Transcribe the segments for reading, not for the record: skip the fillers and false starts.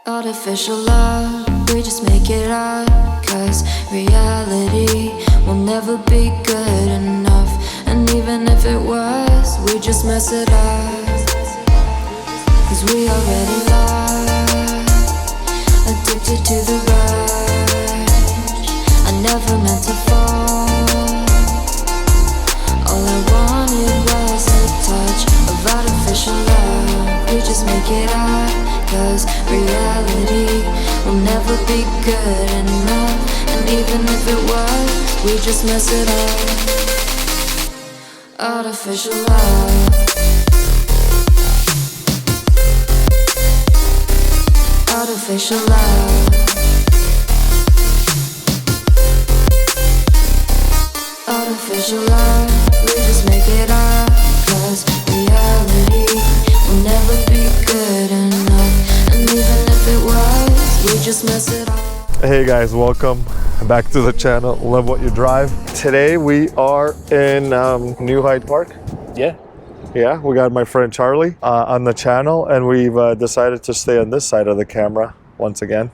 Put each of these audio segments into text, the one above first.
Artificial love, we just make it up, 'cause reality will never be good enough. And even if it was, we just mess it up, 'cause we already lost, addicted to the rush. I never meant to fall. All I wanted was a touch of artificial love. We just make it up, 'cause reality will never be good enough. And even if it was, we just mess it up. Artificial love. Artificial love. Artificial love. We just make it up, 'cause reality will never be good enough. And even if it was, we just mess it up. Hey guys, welcome back to the channel. Love what you drive. Today we are in New Hyde Park. Yeah, we got my friend Charlie on the channel, and we've decided to stay on this side of the camera once again,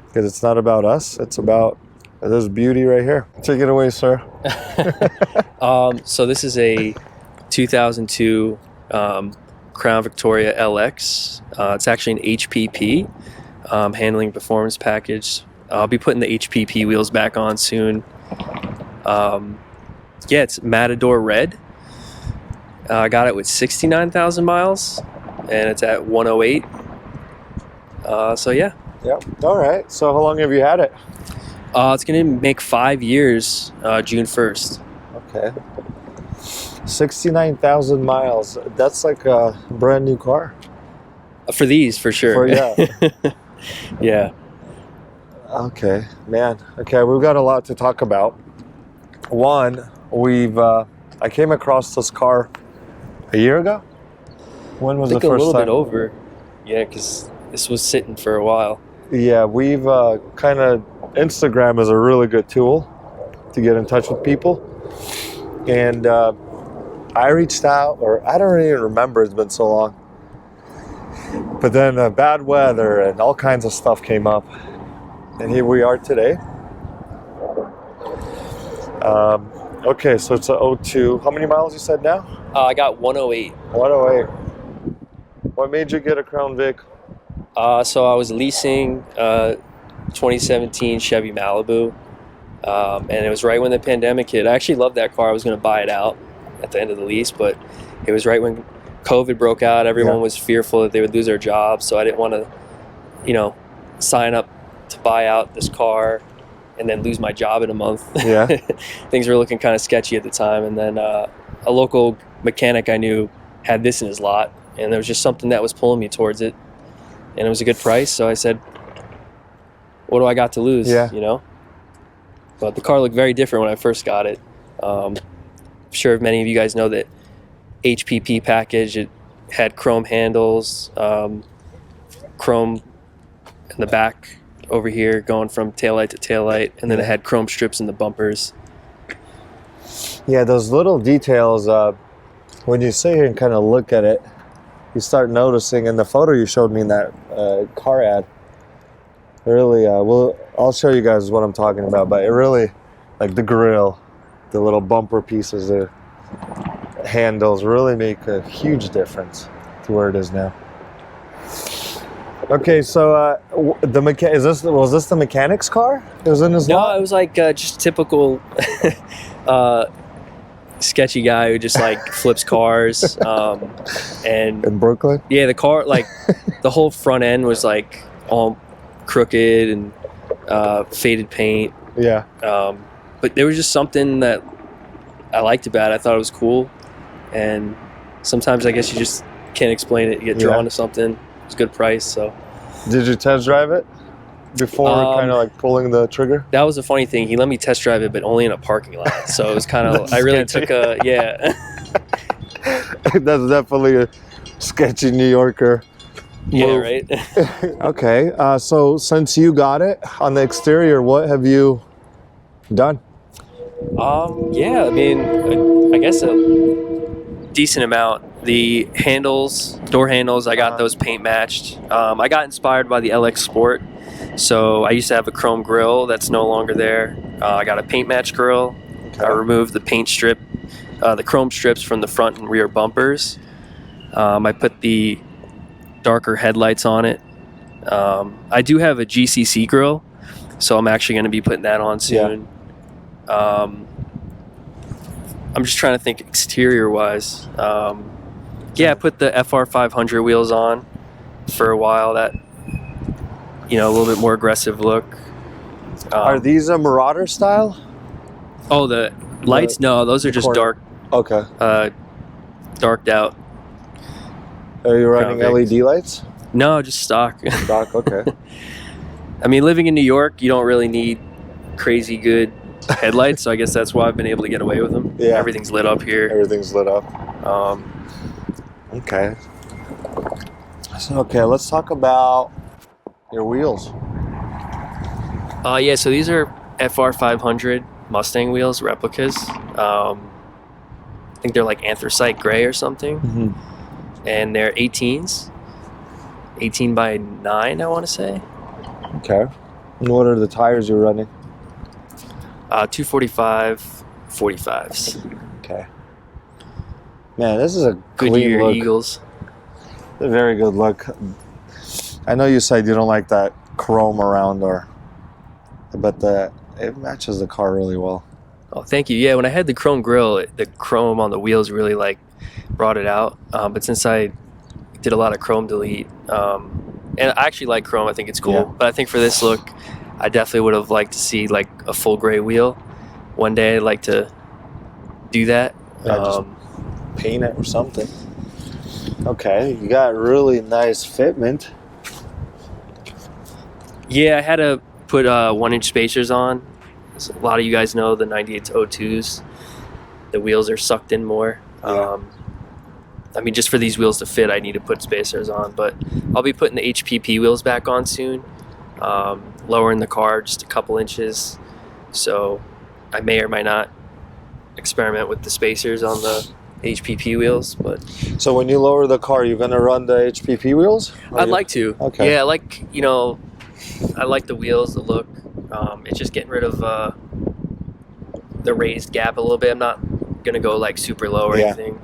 because it's not about us, it's about this beauty right here. Take it away, sir. So this is a 2002 Crown Victoria LX. It's actually an HPP, handling performance package. I'll be putting the HPP wheels back on soon. Yeah, it's Matador Red. I got it with 69,000 miles, and it's at 108. So yeah. Yep. All right. So how long have you had it? It's gonna make 5 years, June 1st. Okay. 69,000 miles. That's like a brand new car. For these, for sure. Yeah. Yeah. Okay, man. Okay, we've got a lot to talk about. One, I came across this car a year ago. When was the first time? I think a little bit over. Yeah, because this was sitting for a while. Yeah, we've Instagram is a really good tool to get in touch with people. And I reached out, or I don't even remember, it's been so long. But then bad weather and all kinds of stuff came up. And here we are today. Okay, so it's a 02. How many miles you said now? I got 108. 108. What made you get a Crown Vic? So I was leasing 2017 Chevy Malibu, and it was right when the pandemic hit. I actually loved that car. I was going to buy it out at the end of the lease, but it was right when COVID broke out. Everyone was fearful that they would lose their jobs, so I didn't want to, sign up to buy out this car and then lose my job in a month. Yeah. Things were looking kind of sketchy at the time, and then a local mechanic I knew had this in his lot, and there was just something that was pulling me towards it, and it was a good price, so I said, what do I got to lose? Yeah. But the car looked very different when I first got it. I'm sure many of you guys know that HPP package. It had chrome handles, chrome in the back over here going from taillight to taillight, and then it had chrome strips in the bumpers. Yeah, those little details, when you sit here and kind of look at it, you start noticing. In the photo you showed me in that car ad, really, I'll show you guys what I'm talking about, but it really, like the grill, the little bumper pieces, the handles really make a huge difference to where it is now. Okay, so was this the mechanic's car? It was in his lot? No, it was like just typical sketchy guy who just like flips cars. And in Brooklyn? Yeah, the car, like the whole front end was like all crooked and faded paint. Yeah. But there was just something that I liked about it. I thought it was cool, and sometimes I guess you just can't explain it. You get drawn to something. It's a good price. So did you test drive it before kind of like pulling the trigger? That was a funny thing. He let me test drive it, but only in a parking lot. So it was kind of, I really took a, That's definitely a sketchy New Yorker move. Yeah, right. Okay, so since you got it on the exterior, what have you done? Yeah, I mean, I guess a decent amount. The handles, door handles, I got Uh-huh. those paint matched. I got inspired by the LX Sport. So I used to have a chrome grille that's no longer there. I got a paint match grille. Okay. I removed the paint strip, the chrome strips from the front and rear bumpers. I put the darker headlights on it. I do have a GCC grille, so I'm actually going to be putting that on soon. I'm just trying to think exterior-wise. Yeah, I put the FR 500 wheels on for a while. That, a little bit more aggressive look. Are these a Marauder style? Oh, the lights? No, those are just corner. dark, Okay. darked out. Are you running Crown Vics. LED lights? No, just stock. Stock, okay. I mean, living in New York, you don't really need crazy good headlights, so I guess that's why I've been able to get away with them. Yeah. Everything's lit up here. Everything's lit up. Okay. So, let's talk about your wheels. Yeah, so these are FR 500 Mustang wheels, replicas. I think they're like anthracite gray or something. Mm-hmm. And they're 18s. 18 by 9, I want to say. Okay. And what are the tires you're running? 245 45s. Okay. Man, this is a Goodyear clean look. Eagles. A very good look. I know you said you don't like that chrome around, but it matches the car really well. Oh, thank you. Yeah, when I had the chrome grille, the chrome on the wheels really brought it out. But since I did a lot of chrome delete, and I actually like chrome, I think it's cool. Yeah. But I think for this look, I definitely would have liked to see like a full gray wheel. One day I'd like to do that. Yeah, just paint it or something. Okay, you got really nice fitment. Yeah, I had to put 1-inch spacers on. So a lot of you guys know the 98 02s. The wheels are sucked in more. Yeah. I mean, just for these wheels to fit, I need to put spacers on. But I'll be putting the HPP wheels back on soon, lowering the car just a couple inches. So I may or may not experiment with the spacers on the HPP wheels. But So when you lower the car, you're gonna run the HPP wheels? I'd like to. Okay. Yeah, I like the wheels, the look. It's just getting rid of the raised gap a little bit. I'm not gonna go like super low or Yeah. anything.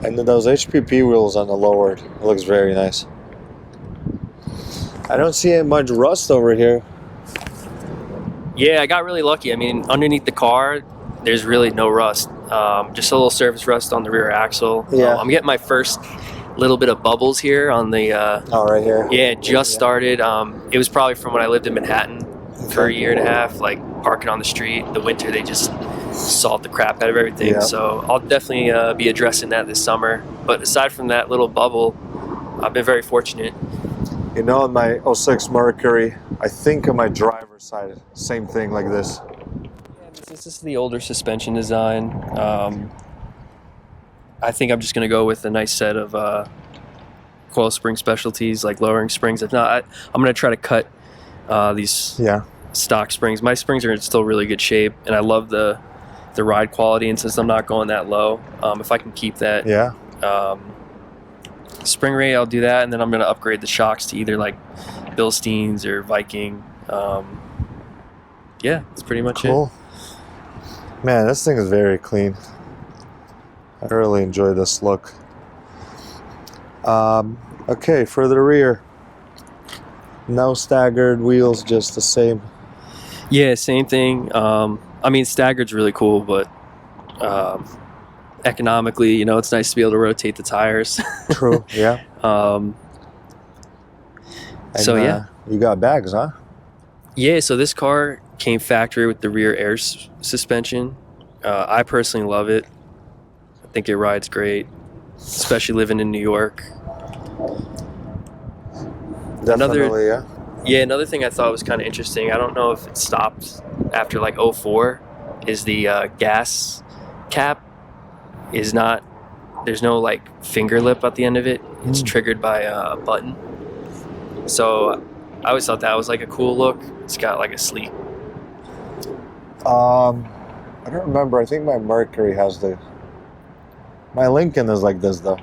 And then those HPP wheels on the lowered, it looks very nice. I don't see much rust over here. Yeah, I got really lucky. I mean, underneath the car, there's really no rust. Just a little surface rust on the rear axle. Yeah. I'm getting my first little bit of bubbles here on the. Oh, right here. Yeah, it just started. It was probably from when I lived in Manhattan for a year and a half, like parking on the street. In the winter, they just salt the crap out of everything. Yeah. So I'll definitely be addressing that this summer. But aside from that little bubble, I've been very fortunate. You know, in my 06 Mercury, I think on my driver's side, same thing like this. This is the older suspension design. I think I'm just going to go with a nice set of coil spring specialties, like lowering springs. If not, I'm going to try to cut these Yeah. stock springs. My springs are in still really good shape, and I love the ride quality. And since I'm not going that low, if I can keep that Yeah. spring rate, I'll do that. And then I'm going to upgrade the shocks to either like Bilsteins or Viking. Yeah, that's pretty much it. Cool. Man, this thing is very clean. I really enjoy this look. Okay, for the rear. No staggered wheels, just the same. Yeah, same thing. I mean, staggered's really cool, but economically, it's nice to be able to rotate the tires. True, yeah. And, so yeah. You got bags, huh? Yeah, so this car came factory with the rear air suspension. I personally love it. I think it rides great, especially living in New York. Definitely, yeah. Yeah, another thing I thought was kind of interesting, I don't know if it stopped after like 04, is the gas cap is not, there's no like finger lip at the end of it. It's triggered by a button. So I always thought that was like a cool look. It's got like a sleek. I don't remember. I think my Mercury has the My Lincoln is like this though.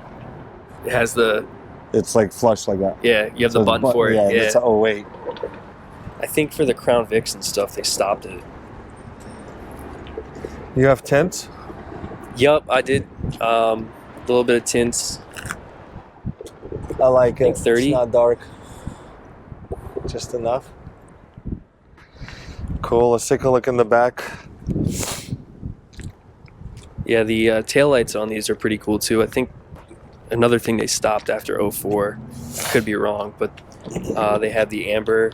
It has the It's like flush like that. yeah. You have the button for it. Yeah. Yeah. It's, oh wait. I think for the Crown Vics and stuff, they stopped it. You have tints? Yup, I did. A little bit of tints. I like think it. 30. It's not dark. Just enough. Cool. Let's take a look in the back. Yeah, the taillights on these are pretty cool too. I think another thing they stopped after '04, I could be wrong, but they had the amber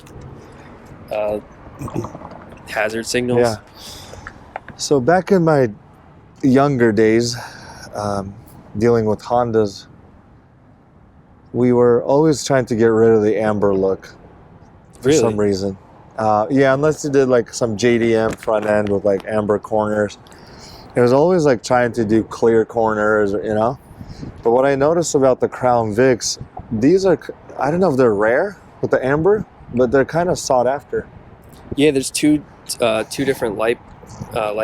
hazard signals. Yeah. So back in my younger days, dealing with Hondas, we were always trying to get rid of the amber look for Really? some reason. Yeah, unless you did like some JDM front end with like amber corners. It was always like trying to do clear corners, you know? But what I noticed about the Crown Vics, these are, I don't know if they're rare with the amber, but they're kind of sought after. Yeah, there's two different light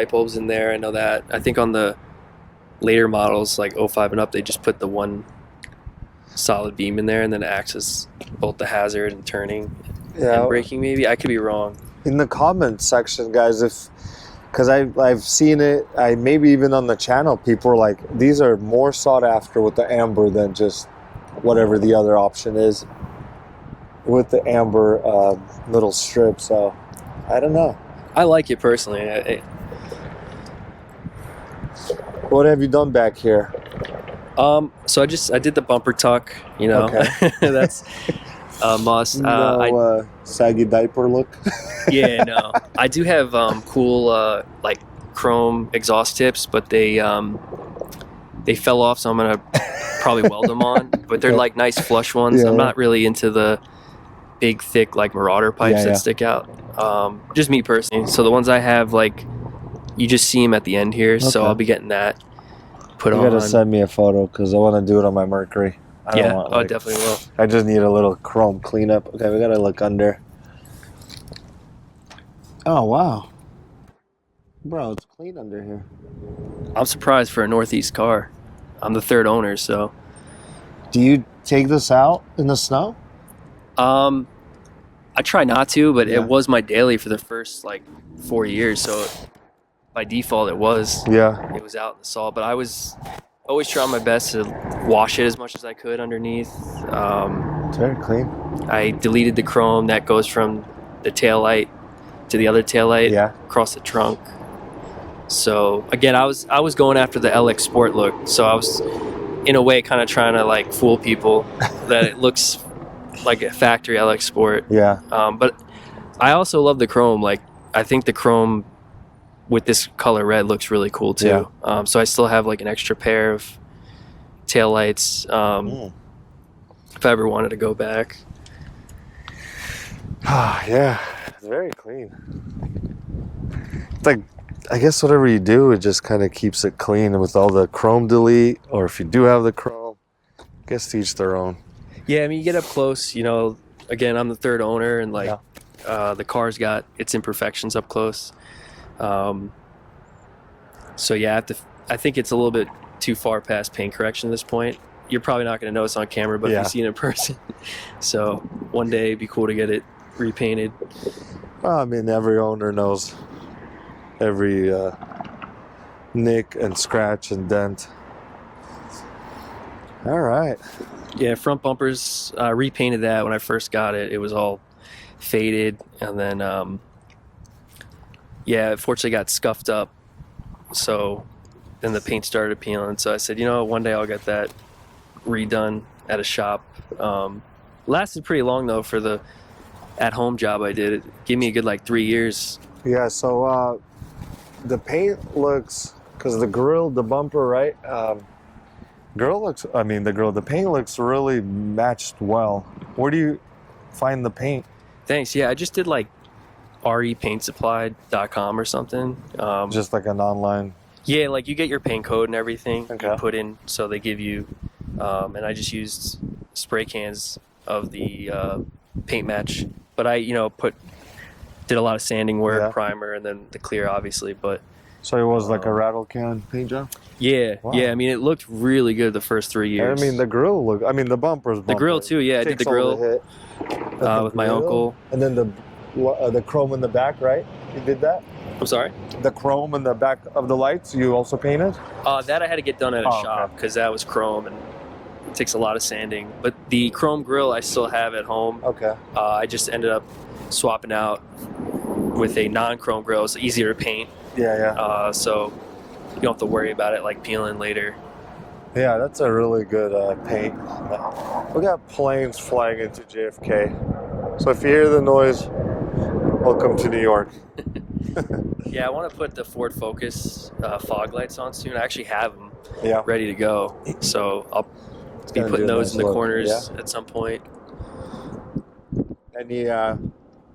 bulbs in there. I know that. I think on the later models, like '05 and up, they just put the one solid beam in there, and then it acts as both the hazard and turning and braking. Maybe I could be wrong. In the comments section, guys, because I've seen it, maybe even on the channel, people are like, these are more sought after with the amber than just whatever the other option is with the amber little strip. So I don't know. I like it personally. What have you done back here? So I did the bumper tuck. You know, Okay. that's a must. Saggy diaper look. Yeah, no. I do have cool like chrome exhaust tips, but they fell off, so I'm gonna probably weld them on. But they're like nice flush ones. Yeah, I'm yeah. not really into the big, thick like Marauder pipes Yeah, that yeah. stick out. Just me personally. So the ones I have, like, you just see them at the end here. So Okay. I'll be getting that put You on. gotta send me a photo because I want to do it on my Mercury. I don't Yeah, want, I like, definitely will. I just need a little chrome cleanup. Okay, we gotta look under. Oh wow, bro, it's clean under here. I'm surprised for a Northeast car. I'm the third owner, so. Do you take this out in the snow? I try not to, but Yeah. it was my daily for the first like 4 years. So by default, it was Yeah. out in the salt. But I was always trying my best to wash it as much as I could underneath. It's very clean. I deleted the chrome that goes from the tail light to the other tail light Yeah. across the trunk. So again, I was going after the LX Sport look. So I was in a way kind of trying to like fool people that it looks like a factory LX Sport. Yeah. But I also love the chrome. Like, I think the chrome with this color red looks really cool too. So I still have like an extra pair of taillights if I ever wanted to go back. Ah, yeah. It's very clean. It's like, I guess whatever you do, it just kind of keeps it clean with all the chrome delete, or if you do have the chrome, I guess to each their own. Yeah, I mean, you get up close, you know, again, I'm the third owner, and like the car's got its imperfections up close. So yeah, I think it's a little bit too far past paint correction at this point. You're probably not going to notice on camera, but if you see it in person. So one day it'd be cool to get it repainted. Well, I mean, every owner knows every nick and scratch and dent. All right. Yeah, front bumpers, repainted that when I first got it. It was all faded, and then it fortunately got scuffed up. So then the paint started peeling. So I said, you know, one day I'll get that redone at a shop. Lasted pretty long though for the at-home job I did. It gave me a good like 3 years. Yeah, so the paint looks, because the grill, the bumper, right? The paint looks really matched well. Where do you find the paint? Thanks. Yeah, I just did like repaintsupply.com or something. Just like an online. Yeah, like you get your paint code and everything Okay. you put in, so they give you, and I just used spray cans of the paint match. But I, did a lot of sanding work, primer, and then the clear, obviously. But So it was like a rattle can paint job? Yeah, Wow. yeah. I mean, it looked really good the first 3 years. I mean, the grill look. I mean, the bumper's bumper. The grill too. Yeah, I did the Takes all grill hit. But with my uncle. And then the chrome in the back, right? You did that? I'm sorry. The chrome in the back of the lights, you also painted? That I had to get done at a Oh, shop because that was chrome and it takes a lot of sanding. But the chrome grill I still have at home. Okay. I just ended up swapping out with a non-chrome grill. It's easier to paint. Yeah. So you don't have to worry about it like peeling later. Yeah, that's a really good paint. We got planes flying into JFK. So if you hear the noise, welcome to New York. Yeah, I want to put the Ford Focus fog lights on soon. I actually have them ready to go. So I'll be putting those in the corners at some point. Any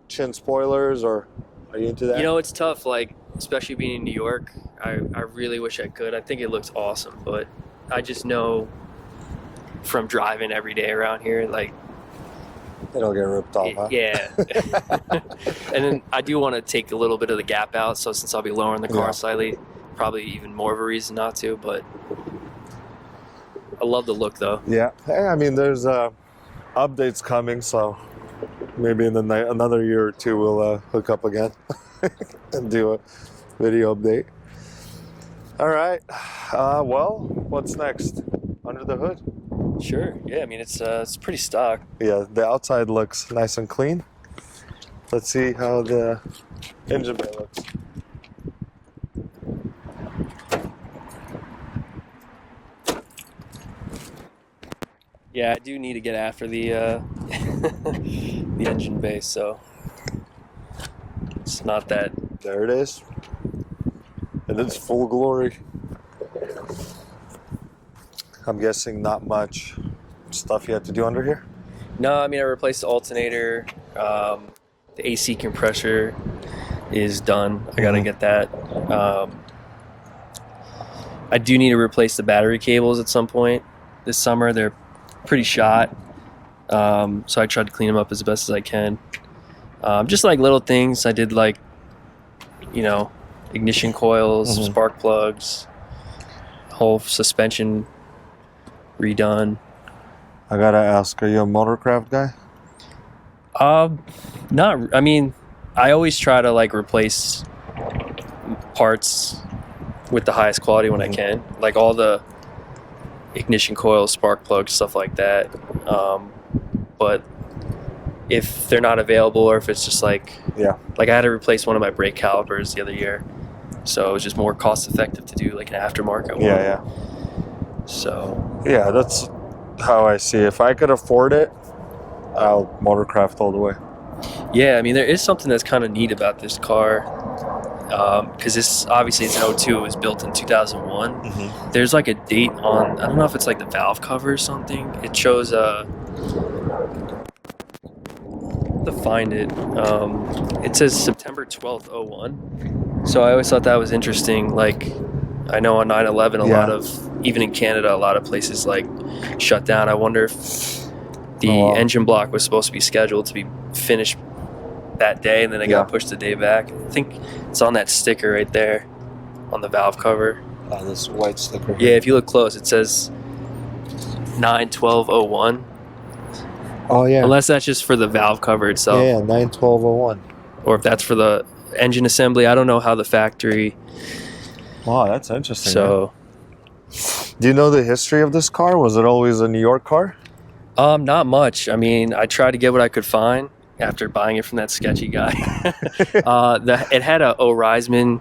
chin spoilers, or are you into that? You know, it's tough, like, especially being in New York. I really wish I could. I think it looks awesome, but I just know from driving every day around here, like, it'll get ripped off, huh? Yeah. And then I do want to take a little bit of the gap out, so since I'll be lowering the car slightly, probably even more of a reason not to, but I love the look though. Yeah. Hey, I mean, there's updates coming, so maybe in another year or two we'll hook up again and do a video update. All right. Well, what's next? Under the hood? Sure. Yeah, I mean, it's pretty stock. Yeah, the outside looks nice and clean. Let's see how the engine bay looks. Yeah, I do need to get after the the engine bay, so it's not that. There it is. And it's full glory. I'm guessing not much stuff you had to do under here? No, I mean, I replaced the alternator. The AC compressor is done. I gotta get that. I do need to replace the battery cables at some point this summer. They're pretty shot. So I tried to clean them up as best as I can. Just like little things. I did, like, you know, ignition coils, spark plugs, whole suspension redone. I gotta ask, are you a motorcraft guy? Not. I mean, I always try to, like, replace parts with the highest quality when I can, like all the ignition coils, spark plugs, stuff like that. But if they're not available, or if it's just like I had to replace one of my brake calipers the other year, so it was just more cost effective to do like an aftermarket one. So yeah, that's how I see it. If I could afford it, I'll motorcraft all the way. Yeah, I mean, there is something that's kind of neat about this car, because this, obviously it's an 02, it was built in 2001. There's like a date on, I don't know if it's like the valve cover or something. It shows to find it. It says September 12th, 01. So I always thought that was interesting. Like, I know on 9/11, a lot of, even in Canada, a lot of places like shut down. I wonder if the engine block was supposed to be scheduled to be finished that day, and then it got pushed the day back. I think it's on that sticker right there on the valve cover. This white sticker. Yeah, if you look close, it says 9/12/01. Oh yeah. Unless that's just for the valve cover itself. Yeah, 9/12/01. Or if that's for the engine assembly. I don't know how the factory. Wow, that's interesting. So, do you know the history of this car? Was it always a New York car? not much. I mean, I tried to get what I could find after buying it from that sketchy guy. It had a O'Reisman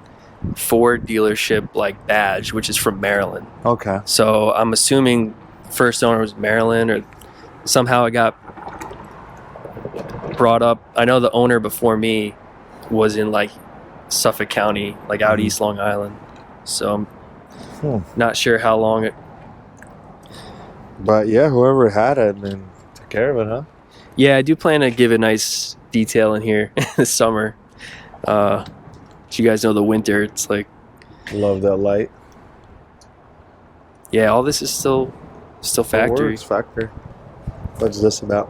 Ford dealership like badge, which is from Maryland. Okay. So I'm assuming first owner was Maryland, or somehow it got brought up. I know the owner before me was in like Suffolk County, like out East Long Island. So I'm not sure how long it. But yeah, whoever had it, man, took care of it, huh? Yeah, I do plan to give a nice detail in here this summer. You guys know the winter, it's like. Love that light. Yeah, all this is still factory. It's factory. What's this about?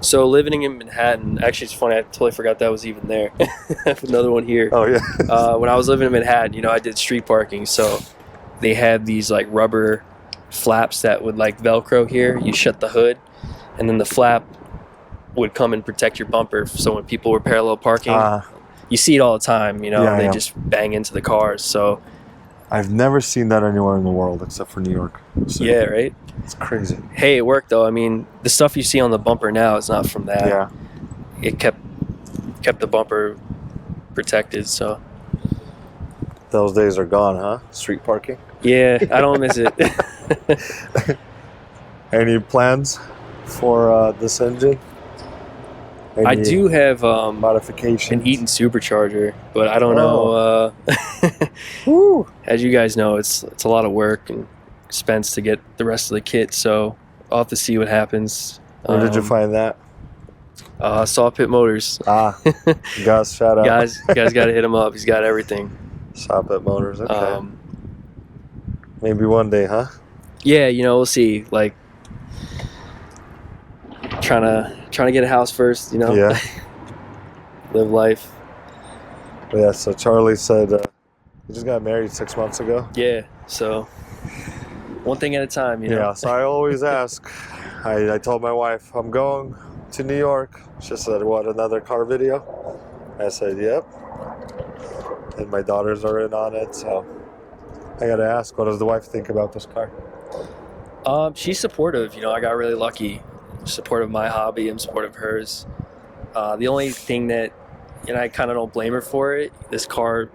So living in Manhattan, actually, it's funny. I totally forgot that was even there. I have another one here. Oh yeah. When I was living in Manhattan, I did street parking, so they had these like rubber flaps that would like Velcro here. You shut the hood, and then the flap would come and protect your bumper. So when people were parallel parking, you see it all the time. They just bang into the cars. So I've never seen that anywhere in the world except for New York. So yeah, right. it's crazy. Hey, it worked though. I mean, the stuff you see on the bumper now is not from that. Yeah. It kept the bumper protected. So Those days are gone, huh? Street parking. yeah, I don't miss it. Any plans for this engine? I do have modifications. an Eaton supercharger, but I don't know. Woo. As you guys know, it's a lot of work and expense to get the rest of the kit. So I'll have to see what happens. Where did you find that? Saw Pit Motors. Gus, shout out. Guys got to hit him up. He's got everything. Saw Pit Motors. Okay. Maybe one day, huh? Yeah, we'll see. Like trying to get a house first. Yeah. Live life. Yeah. So Charlie said he just got married 6 months ago. Yeah. So one thing at a time. Yeah. So I always ask. I told my wife I'm going to New York. She said, "What, another car video?" I said, "Yep." And my daughters are in on it, so I gotta ask, what does the wife think about this car? She's supportive. I got really lucky. Supportive of my hobby. I'm supportive of hers. The only thing that, and I kind of don't blame her for it, this car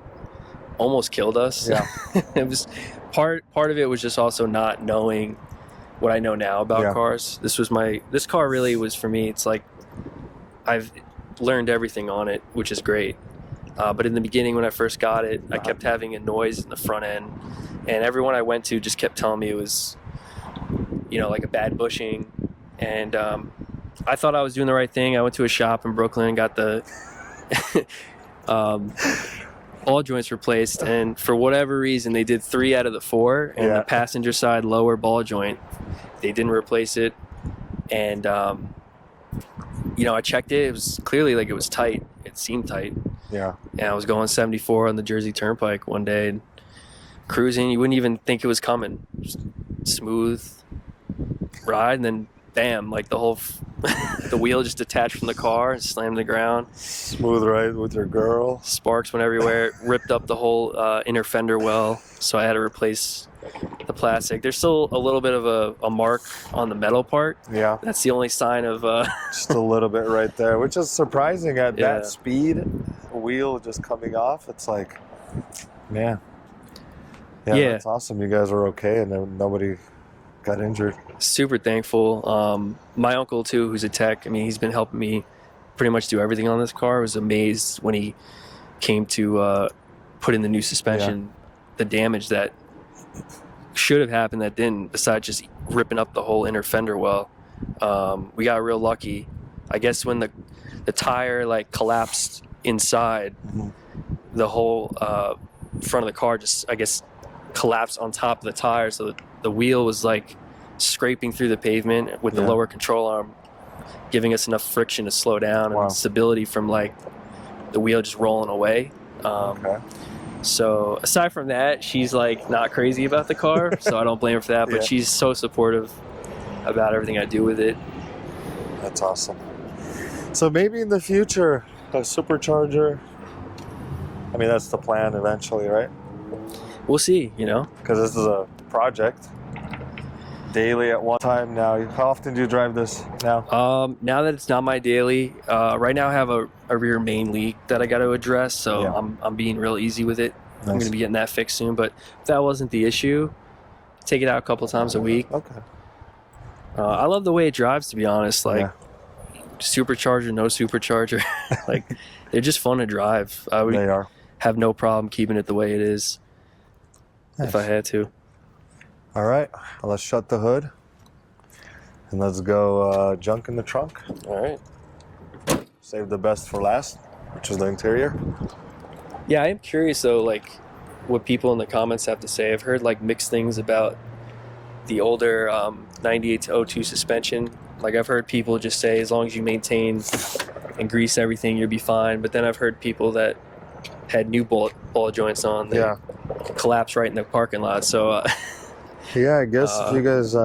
almost killed us. Yeah. It was part of it was just also not knowing what I know now about cars. This car really was for me. It's like I've learned everything on it, which is great. But in the beginning, when I first got it, I kept having a noise in the front end, and everyone I went to just kept telling me it was, like a bad bushing. And I thought I was doing the right thing. I went to a shop in Brooklyn and got the ball joints replaced, and for whatever reason, they did 3 out of the 4, and the passenger side lower ball joint, they didn't replace it. And I checked it. It was clearly like it was tight. It seemed tight. Yeah. And I was going 74 on the Jersey Turnpike one day, and cruising. You wouldn't even think it was coming. Just smooth ride, and then bam, like the wheel just detached from the car and slammed the ground. Smooth ride with your girl. Sparks went everywhere. It ripped up the whole inner fender well, so I had to replace the plastic. There's still a little bit of a mark on the metal part. Yeah. That's the only sign of... just a little bit right there, which is surprising at that speed. Wheel just coming off. It's like, man. Yeah, that's awesome. You guys are okay and nobody got injured. Super thankful. My uncle too, who's a tech, he's been helping me pretty much do everything on this car. I was amazed when he came to put in the new suspension, the damage that should have happened that didn't, besides just ripping up the whole inner fender well. We got real lucky. I guess when the tire collapsed inside, the whole front of the car just, I guess, collapsed on top of the tire, so the wheel was scraping through the pavement with the lower control arm, giving us enough friction to slow down and stability from the wheel just rolling away. So aside from that, she's not crazy about the car, so I don't blame her for that, but she's so supportive about everything I do with it. That's awesome. So maybe in the future, a supercharger, that's the plan eventually, right? We'll see, Because this is a project. Daily at one time now. How often do you drive this now? Now that it's not my daily, right now I have a rear main leak that I got to address, so I'm being real easy with it. Nice. I'm going to be getting that fixed soon, but if that wasn't the issue, take it out a couple times a week. Okay. I love the way it drives, to be honest. Supercharger, no supercharger. They're just fun to drive. I would have no problem keeping it the way it is if I had to. All right, let's shut the hood and let's go junk in the trunk. All right. Save the best for last, which is the interior. Yeah, I am curious though, what people in the comments have to say. I've heard mixed things about the older 98 to 02 suspension Like I've heard people just say as long as you maintain and grease everything, you'll be fine. But then I've heard people that had new ball joints on, they collapse right in the parking lot. So Yeah, I guess if you guys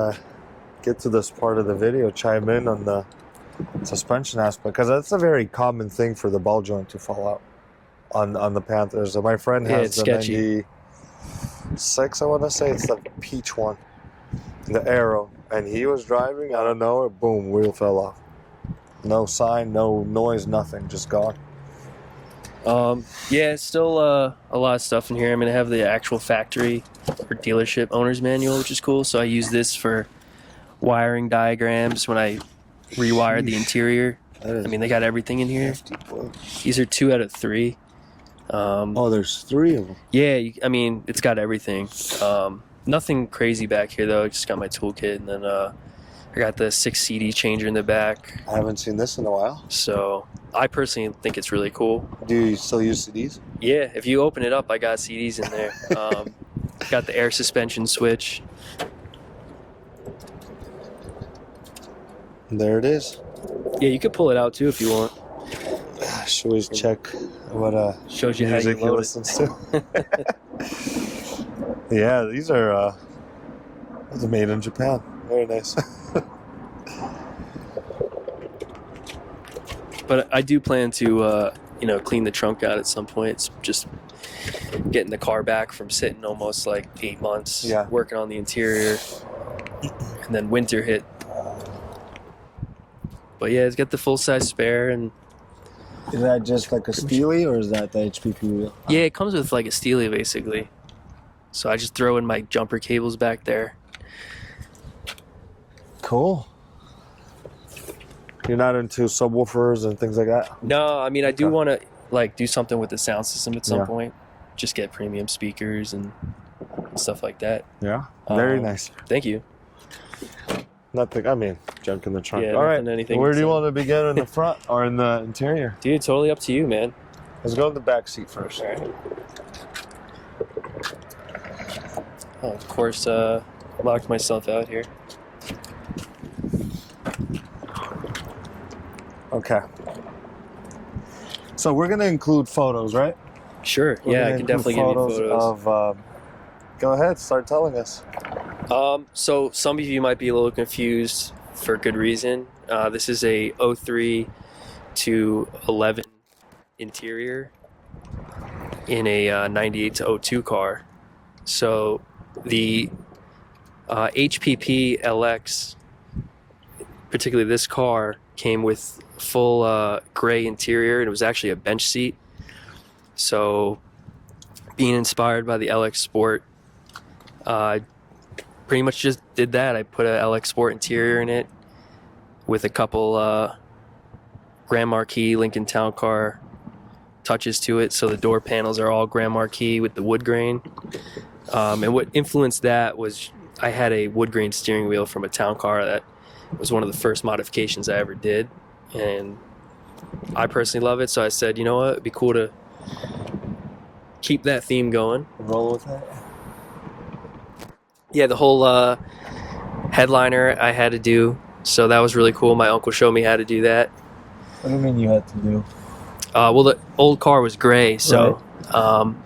get to this part of the video, chime in on the suspension aspect, because that's a very common thing for the ball joint to fall out on the Panthers. My friend has it's the sketchy. 96, I want to say. It's the peach one, the Arrow, and he was driving out of nowhere, boom, wheel fell off. No sign, no noise, nothing, just gone. Yeah, it's still a lot of stuff in here. I'm gonna have the actual factory or dealership owner's manual, which is cool. So I use this for wiring diagrams when I rewired the interior. I mean, they got everything in here. These are 2 out of 3. Oh, there's 3 of them. Yeah, I mean, it's got everything. Nothing crazy back here though. I just got my toolkit, and then I got the 6 CD changer in the back. I haven't seen this in a while. So I personally think it's really cool. Do you still use CDs? Yeah, if you open it up, I got CDs in there. Got the air suspension switch. There it is. Yeah, you could pull it out too if you want. Should we check what Shows you how you music he load listens to? Yeah, these are made in Japan. Very nice. But I do plan to, clean the trunk out at some point. It's just getting the car back from sitting almost like 8 months, working on the interior, and then winter hit. But yeah, it's got the full-size spare. And is that just like a Steely, or is that the HPP wheel? yeah, it comes with like a Steely basically. So I just throw in my jumper cables back there. Cool. You're not into subwoofers and things like that? No, I mean, I do want to like do something with the sound system at some point. Just get premium speakers and stuff like that. Yeah, very nice. Thank you. Nothing, I mean, junk in the trunk. Yeah, all right, anything where do you want to begin, in the front or in the interior? Dude, totally up to you, man. Let's go in the back seat first. All right. Oh, of course, locked myself out here. Okay. So we're gonna include photos, right? Sure. Yeah, I can definitely give you photos. Go ahead, start telling us. So some of you might be a little confused for good reason. This is a 03 to 11 interior in a 98 to 02 car. So the HPP LX, particularly this car, came with full gray interior, and it was actually a bench seat. So being inspired by the LX Sport, I pretty much just did that. I put a LX Sport interior in it with a couple Grand Marquis Lincoln Town Car touches to it. So the door panels are all Grand Marquis with the wood grain. And what influenced that was I had a wood grain steering wheel from a town car that was one of the first modifications I ever did. And I personally love it. So I said, you know what, it'd be cool to keep that theme going. Roll with it. Yeah, the whole headliner I had to do. So that was really cool. My uncle showed me how to do that. What do you mean you had to do? Well, the old car was gray, so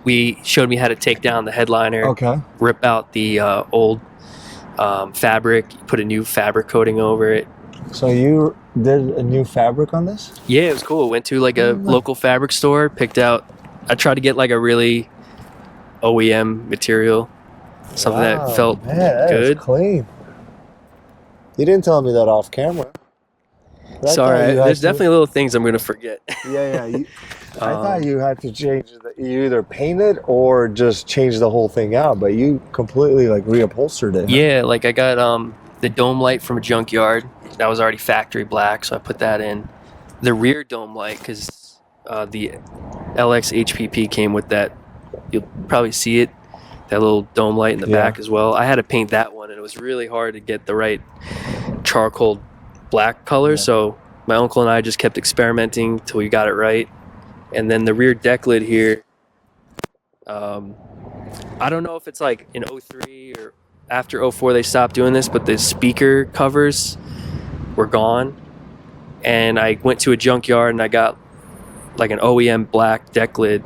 we showed me how to take down the headliner, rip out the old fabric, put a new fabric coating over it. So you did a new fabric on this? Yeah, it was cool. Went to like a local fabric store, picked out, I tried to get like a really OEM material, something that felt good. That's clean. You didn't tell me that off camera. Sorry, there's definitely little things I'm going to forget. Yeah. I thought you had to change you either paint it or just change the whole thing out, but you completely like reupholstered it. Yeah, like I got the dome light from a junkyard. That was already factory black, so I put that in. The rear dome light, because the LX HPP came with that. You'll probably see it, that little dome light in the back as well. I had to paint that one, and it was really hard to get the right charcoal black color, so my uncle and I just kept experimenting till we got it right. And then the rear deck lid here, I don't know if it's like in 03 or after 04 they stopped doing this, but the speaker covers were gone, and I went to a junkyard and I got like an OEM black deck lid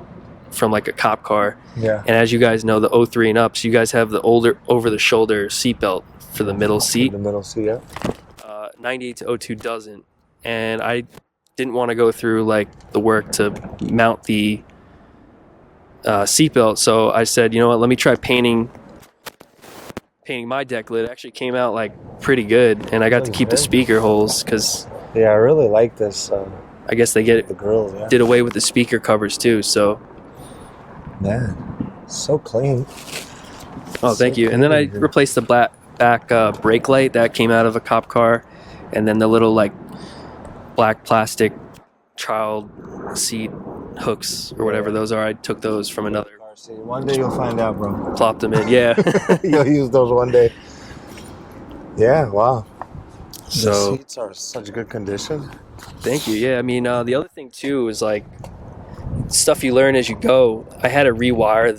from like a cop car. Yeah. And as you guys know, the 03 and ups, you guys have the older over-the-shoulder seatbelt for the middle seat. The middle seat, yeah. 98 to 02 doesn't, and I didn't want to go through like the work to mount the seatbelt, so I said, you know what, let me try painting my deck lid. It actually came out like pretty good, and I got to keep the speaker holes because Yeah, I really like this. I guess they The grills, yeah. did away with the speaker covers too. So Man, so clean. oh, thank you. And then I replaced the back brake light that came out of a cop car, and then the little like black plastic child seat hooks or whatever those are. I took those from another. One day you'll find out, bro. Plopped them in, yeah. You'll use those one day. Yeah, wow. So The seats are in such good condition. thank you. Yeah, I mean, the other thing too is like stuff you learn as you go. I had to rewire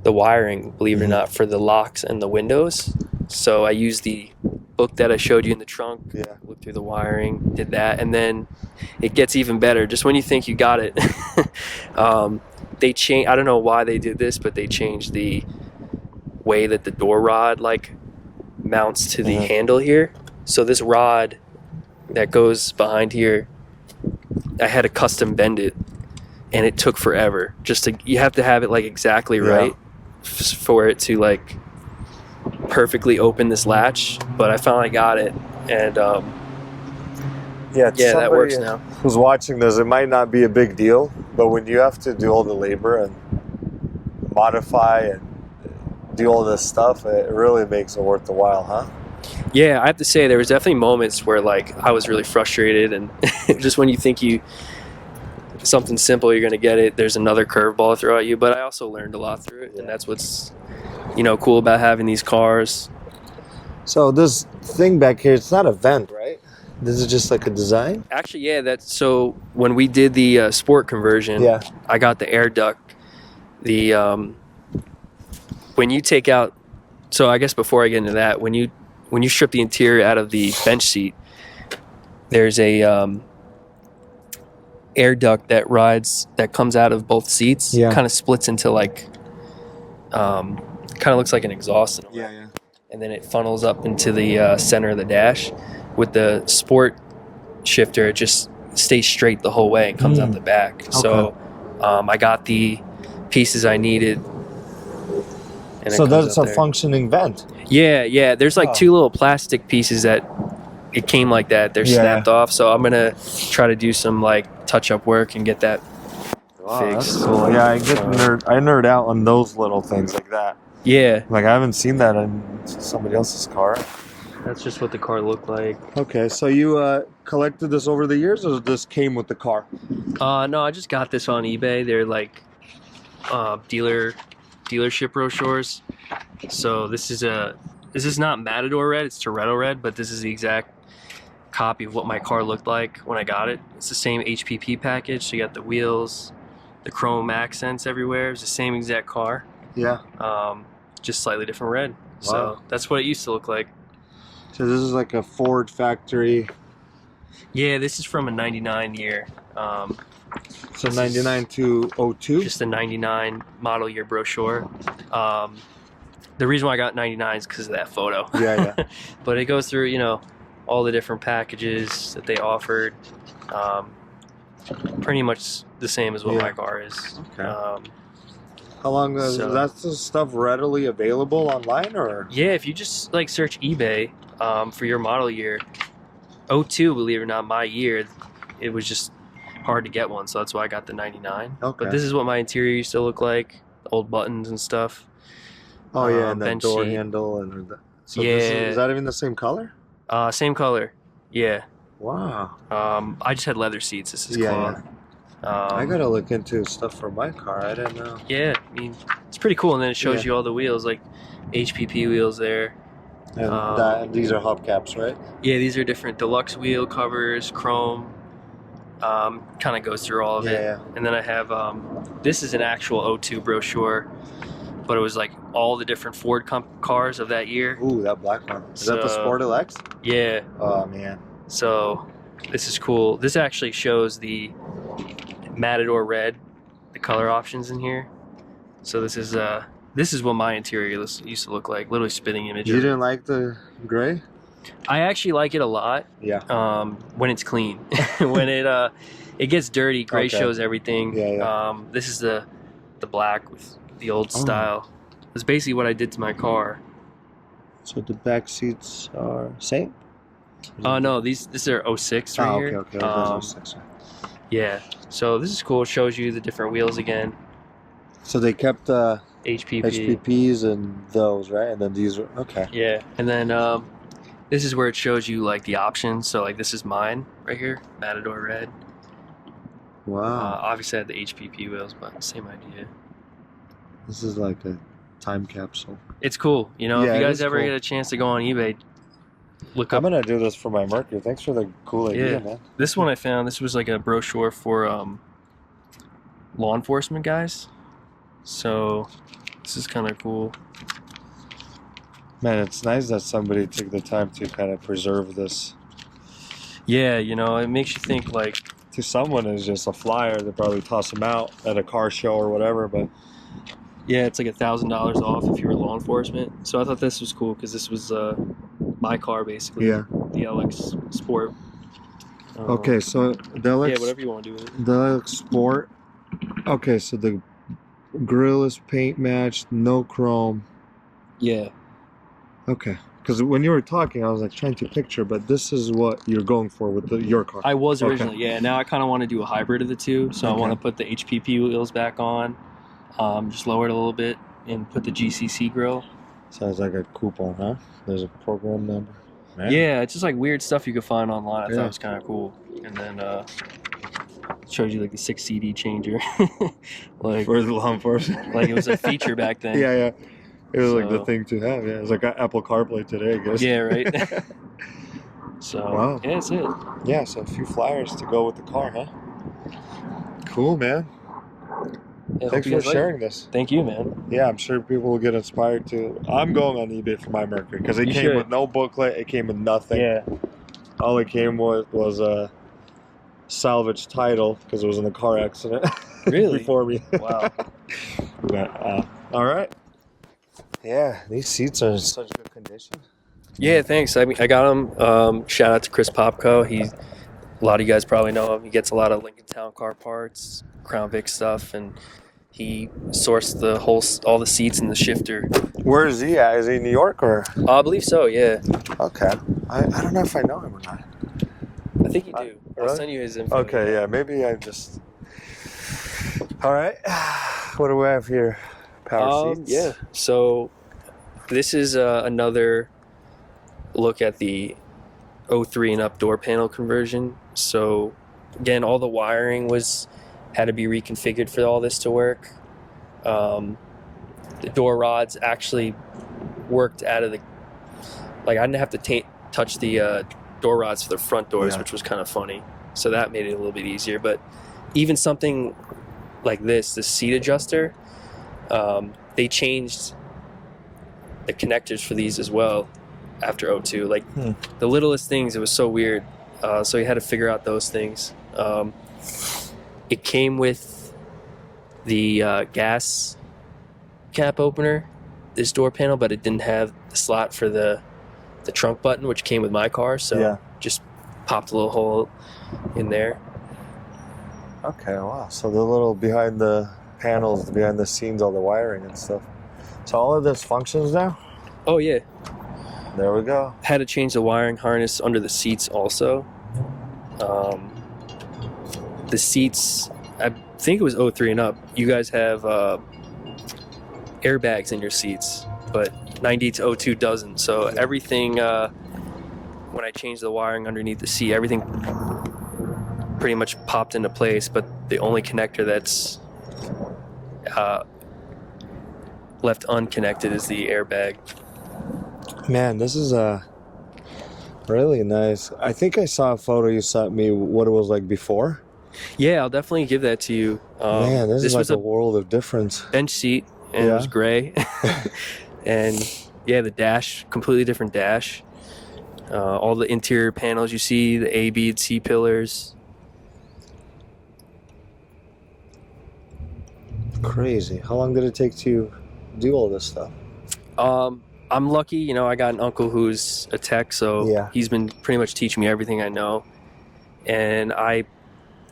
the wiring, believe it or not, for the locks and the windows. So I used the book that I showed you in the trunk. Yeah. Looked through the wiring, did that, and then it gets even better. Just when you think you got it, they change. I don't know why they did this, but they changed the way that the door rod like mounts to the handle here. So this rod that goes behind here, I had to custom bend it, and it took forever. You have to have it like exactly right for it to like perfectly open this latch. But I finally got it, and yeah, that works now. Who's watching this, it might not be a big deal, but when you have to do all the labor and modify and do all this stuff, it really makes it worth the while, huh? Yeah, I have to say there was definitely moments where like I was really frustrated, and just when you think something simple you're gonna get it, there's another curveball throw at you. But I also learned a lot through it, and that's what's cool about having these cars. So this thing back here, it's not a vent, right? This is just like a design? Actually, yeah, so when we did the sport conversion, I got the air duct. When you take out, so I guess before I get into that, when you strip the interior out of the bench seat, there's a air duct that comes out of both seats. Kind of splits into like kind of looks like an exhaust in a way. And then it funnels up into the center of the dash. With the sport shifter, it just stays straight the whole way and comes out the back. Okay. So I got the pieces I needed. And so that's a functioning vent. Yeah. There's like two little plastic pieces that it came like that. They're snapped off. So I'm gonna try to do some like touch-up work and get that fixed. That's cool. Yeah, I nerd out on those little things like that. Yeah. Like I haven't seen that in somebody else's car. That's just what the car looked like. Okay, so you collected this over the years, or this came with the car? No, I just got this on eBay. They're like dealership brochures. So this is not Matador red, it's Toretto red, but this is the exact copy of what my car looked like when I got it. It's the same HPP package. So you got the wheels, the chrome accents everywhere. It's the same exact car. Yeah. Just slightly different red. Wow. So that's what it used to look like. So this is like a Ford factory. Yeah, this is from a 99 year. So 99 to 02? Just a 99 model year brochure. The reason why I got 99 is because of that photo. Yeah. But it goes through, all the different packages that they offered. Pretty much the same as what my car is. Okay. How long is that stuff readily available online, or? Yeah, if you just like search eBay for your model year, 02, believe it or not, my year, it was just hard to get one, so that's why I got the 99. Okay. But this is what my interior used to look like, the old buttons and stuff. Oh yeah, and that door handle and that. So is that even the same color? Same color. Yeah. Wow. I just had leather seats. This is cloth. I gotta look into stuff for my car. I didn't know. Yeah, I mean, it's pretty cool, and then it shows you all the wheels, like HPP wheels there. And these are hubcaps, right? Yeah, these are different deluxe wheel covers, chrome. Kind of goes through all of it. Yeah. And then I have this is an actual 02 brochure, but it was like all the different Ford cars of that year. Ooh, that black one. Is that the Sport Lex? Yeah. Oh man. So this is cool. This actually shows the Matador red, the color options in here. So this is what my interior used to look like. Literally spitting image. You didn't like the gray? I actually like it a lot. Yeah. When it's clean. When it gets dirty, gray Okay. shows everything. Yeah. This is the black with the old style. It's basically what I did to my car. So the back seats are same? No, these are 06 right here. Okay. Those are 06. Yeah. So this is cool. It shows you the different wheels again. So they kept HPP. HPPs and those, right? And then these are okay. Yeah. And then this is where it shows you like the options. So like this is mine right here, Matador red. Wow. Obviously I had the HPP wheels, but same idea. This is like a time capsule. It's cool. You know, Yeah, if it you guys is ever cool. get a chance to go on eBay, look I'm up. gonna do this for my Mercury. Thanks for the cool idea, man. This one I found. This was like a brochure for law enforcement guys. So this is kind of cool. Man, it's nice that somebody took the time to kind of preserve this. Yeah, you know, it makes you think like, To someone, it's just a flyer. They probably toss them out at a car show or whatever. But yeah, it's like $1,000 off if you were law enforcement. So I thought this was cool because this was my car basically. yeah. The LX Sport. Okay, so the LX, Yeah, whatever you want to do with it. the LX Sport. Okay, so the grill is paint matched, no chrome. Yeah. Okay, because when you were talking, I was like trying to picture, but this is what you're going for with your car. I was Okay. originally, yeah. Now I kind of want to do a hybrid of the two. So I Okay. want to put the HPP wheels back on, just lower it a little bit, and put the GCC grill. Sounds like a coupon, huh? There's a program number. Man. Yeah, it's just like weird stuff you could find online. I thought Yeah. it was kind of cool. And then it shows you like the 6 CD changer, like For the law enforcement. like it was a feature back then. Yeah. It was like the So- thing to have. Yeah, it's like Apple CarPlay today, I guess. Yeah, right. So Wow. yeah, that's it. Yeah, so a few flyers to go with the car, huh? Cool, man. Yeah, Thanks hope you for guys like it. sharing this. Thank you, man. Yeah, I'm sure people will get inspired to. I'm going on eBay for my Mercury because it You came should. with no booklet. It came with nothing. Yeah. All it came with was a salvage title because it was in a car accident. Really? Before me. Wow. But, all right. Yeah, these seats are in such good condition. Yeah, thanks. I mean, I got him. Shout out to Chris Popko. A lot of you guys probably know him. He gets a lot of Lincoln Town car parts, Crown Vic stuff, and he sourced all the seats and the shifter. Where is he at? Is he in New York or? I believe so. Yeah, Okay. I don't know if I know him or not. I think you do. I'll really? send you his info. Okay, yeah, maybe I just. All right. What do we have here? Power seats? Yeah. So this is another look at the 03 and up door panel conversion. So again, all the wiring had to be reconfigured for all this to work. The door rods actually worked out of the, like I didn't have to touch the door rods for the front doors, Yeah. which was kind of funny. So that made it a little bit easier. But even something like this, the seat adjuster, they changed the connectors for these as well after 02. Like the littlest things, it was so weird. So you had to figure out those things. It came with the gas cap opener, this door panel, but it didn't have the slot for the trunk button, which came with my car. So Yeah. just popped a little hole in there. Okay, wow. So the little behind the panels, behind the scenes, all the wiring and stuff. So all of this functions now? Oh yeah, There we go. had to change the wiring harness under the seats also. The seats, I think it was 03 and up. You guys have airbags in your seats, but 90 to 02 doesn't. So everything, when I changed the wiring underneath the seat, everything pretty much popped into place. But the only connector that's left unconnected is the airbag. Man, this is really nice. I think I saw a photo you sent me what it was like before. Yeah, I'll definitely give that to you. Man, this is like was a a world of difference. bench seat. and it was gray. And yeah, the dash, completely different dash. All the interior panels you see, the A, B, and C pillars. Crazy. How long did it take to do all this stuff? I'm lucky, you know, I got an uncle who's a tech, so he's been pretty much teaching me everything I know. And I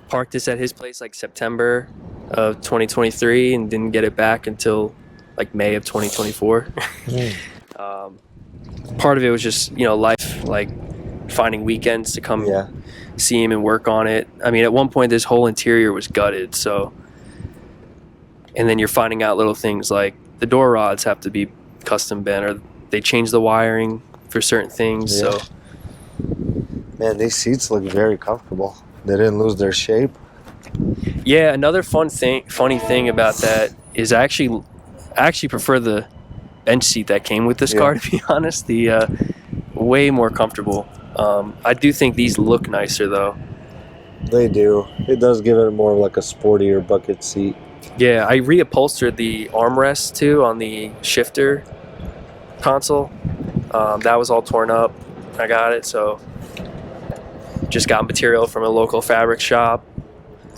parked this at his place like September of 2023 and didn't get it back until like May of 2024. Part of it was just, you know, life, like finding weekends to come see him and work on it. I mean, at one point this whole interior was gutted, so, and then you're finding out little things like the door rods have to be custom bent, or they change the wiring for certain things. So man, these seats look very comfortable. They didn't lose their shape. Yeah, another funny thing about that is I actually prefer the bench seat that came with this car, to be honest. The way more comfortable. I do think these look nicer though. They do. It does give it more like a sportier bucket seat. Yeah, I reupholstered the armrest too on the shifter console. That was all torn up. I got it, so just got material from a local fabric shop.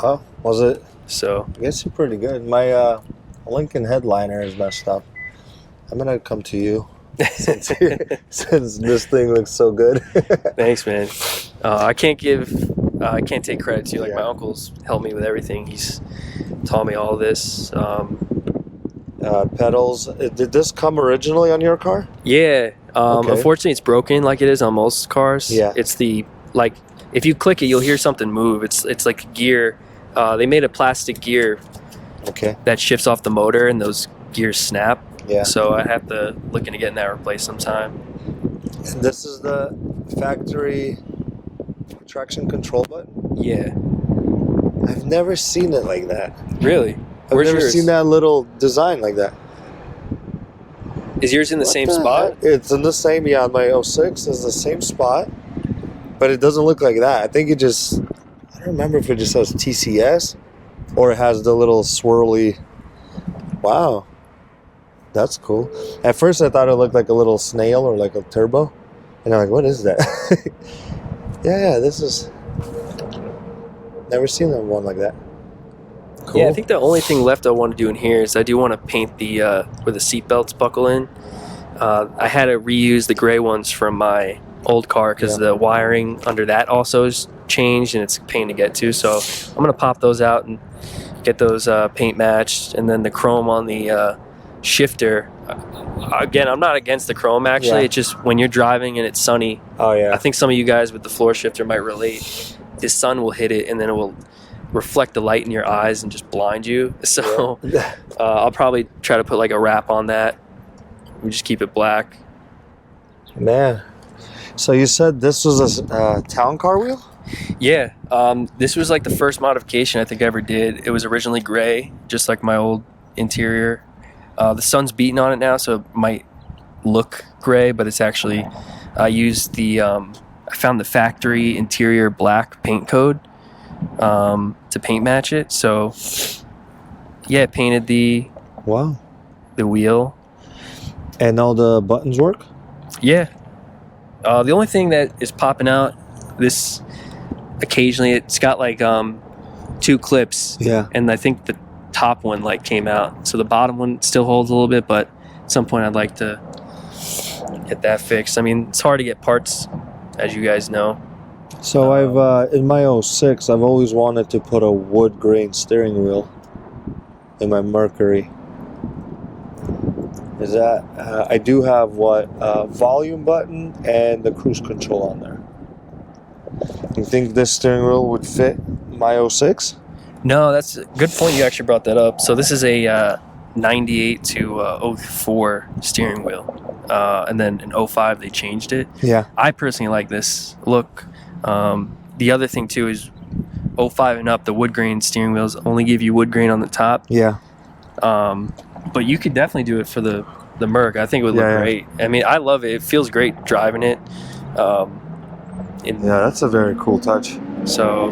Oh, was it? So I guess you're pretty good. My Lincoln headliner is messed up. I'm gonna come to you since this thing looks so good. Thanks, man. I can't take credit to you. Like my uncle's helped me with everything. He's taught me all this. Pedals. Did this come originally on your car? Yeah. Unfortunately, it's broken like it is on most cars. Yeah. It's the, like, if you click it, you'll hear something move. It's like a gear. They made a plastic gear that shifts off the motor, and those gears snap. Yeah. So I have to look into getting that replaced sometime. And this is the factory traction control button? Yeah. I've never seen it like that. Really? I've never seen that little design like that. Is yours in the same spot? Heck? It's in the same, on my 06 is the same spot, but it doesn't look like that. I think it just, I don't remember if it just says TCS or it has the little swirly, wow, that's cool. At first I thought it looked like a little snail or like a turbo, and I'm like, what is that? yeah, this is, never seen one like that. Cool. Yeah, I think the only thing left I want to do in here is I do want to paint the where the seat belts buckle in. I had to reuse the gray ones from my old car because the wiring under that also is changed and it's a pain to get to. So I'm gonna pop those out and get those paint matched, and then the chrome on the shifter. Again, I'm not against the chrome actually. It's just when you're driving and it's sunny. Oh yeah. I think some of you guys with the floor shifter might relate. The sun will hit it and then it will reflect the light in your eyes and just blind you. So I'll probably try to put like a wrap on that. We just keep it black. Man, so you said this was a town car wheel? Yeah, this was like the first modification I think I ever did. It was originally gray, just like my old interior. The sun's beating on it now, so it might look gray, but it's actually, I used the, I found the factory interior black paint code to paint match it. So yeah, painted the wheel. And all the buttons work? Yeah. The only thing that is popping out this occasionally, it's got like 2 clips. Yeah. And I think the top one like came out. So the bottom one still holds a little bit, but at some point I'd like to get that fixed. I mean, it's hard to get parts, as you guys know. So I've in my 06, I've always wanted to put a wood grain steering wheel in my Mercury. Is that I do have volume button and the cruise control on there. You think this steering wheel would fit my 06? No, that's a good point. You actually brought that up. So this is a 98 to 04 steering wheel, and then in 05 they changed it. Yeah. I personally like this look. The other thing too is 05 and up, the wood grain steering wheels only give you wood grain on the top. Yeah. But you could definitely do it for the Merc. I think it would look great. I mean, I love it. It feels great driving it. Yeah, that's a very cool touch. So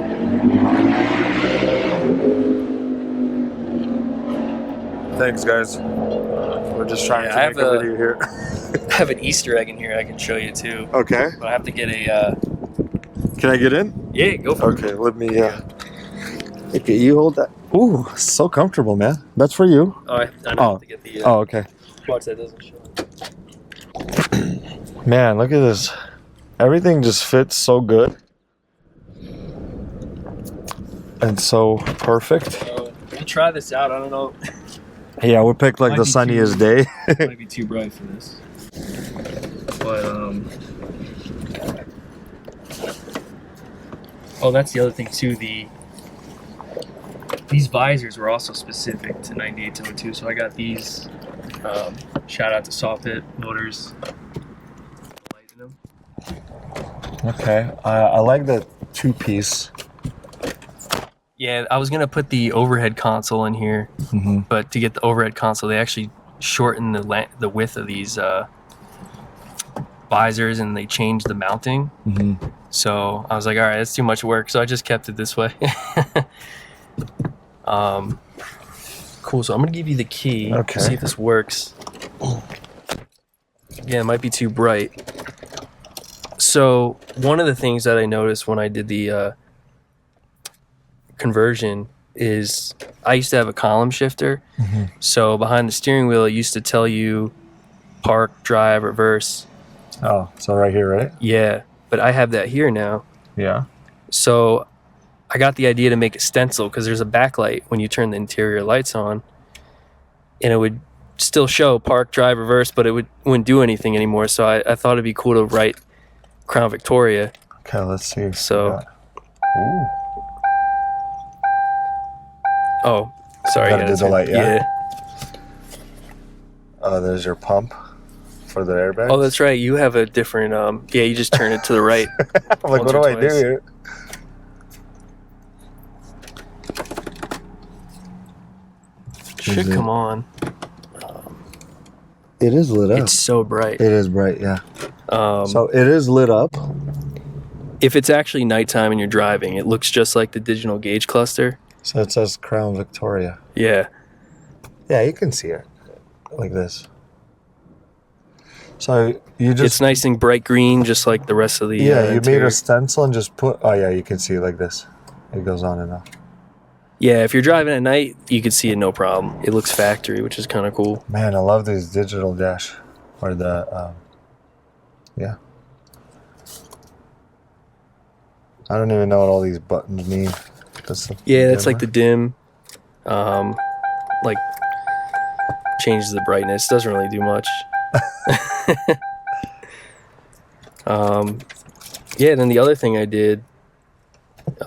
thanks, guys. We're just trying Yeah, to make a video here. I have an Easter egg in here I can show you too. Okay. But I have to get a. Can I get in? Yeah, go for it. Okay, let me. Okay, you hold that. Ooh, so comfortable, man. That's for you. Oh, I know. I have to get the. Oh, okay. Watch that doesn't show. Man, look at this. Everything just fits so good. And so perfect. So we'll try this out. I don't know. Yeah, we picked like Might the be sunniest day. Might be too bright for this. But oh, that's the other thing too. These visors were also specific to 98-02, so I got these. Shout out to Saw Pit Motors. Lighting them. Okay, I like the two-piece. Yeah, I was gonna put the overhead console in here, but to get the overhead console, they actually shortened the width of these visors, and they changed the mounting. So I was like, all right, that's too much work. So I just kept it this way. Cool. So I'm gonna give you the key. Okay. See if this works. Yeah, it might be too bright. So one of the things that I noticed when I did the conversion is I used to have a column shifter. So behind the steering wheel, it used to tell you park, drive, reverse. Oh, so right here, right? Yeah, but I have that here now. Yeah. So I got the idea to make a stencil because there's a backlight when you turn the interior lights on, and it would still show park, drive, reverse, but it wouldn't do anything anymore. So I thought it'd be cool to write Crown Victoria. Okay, let's see. So, Ooh. oh, sorry. Gotta do the light, yeah. Yeah. There's your pump for the airbag. Oh, that's right. You have a different. Yeah, you just turn it to the right. I'm like, what do I do here? Should come on. It is lit up. It's so bright. It is bright, yeah. So it is lit up. if it's actually nighttime and you're driving, it looks just like the digital gauge cluster. So it says Crown Victoria. Yeah. Yeah, you can see it like this. So you just... It's nice and bright green, just like the rest of the Yeah, you interior. made a stencil and just put... Oh, yeah, you can see it like this. It goes on and off. Yeah, if you're driving at night, you can see it no problem. It looks factory, which is kind of cool. Man, I love these digital dash. Or the... yeah. I don't even know what all these buttons mean. Yeah, that's like the dim. Like, changes the brightness. Doesn't really do much. Yeah, then the other thing I did,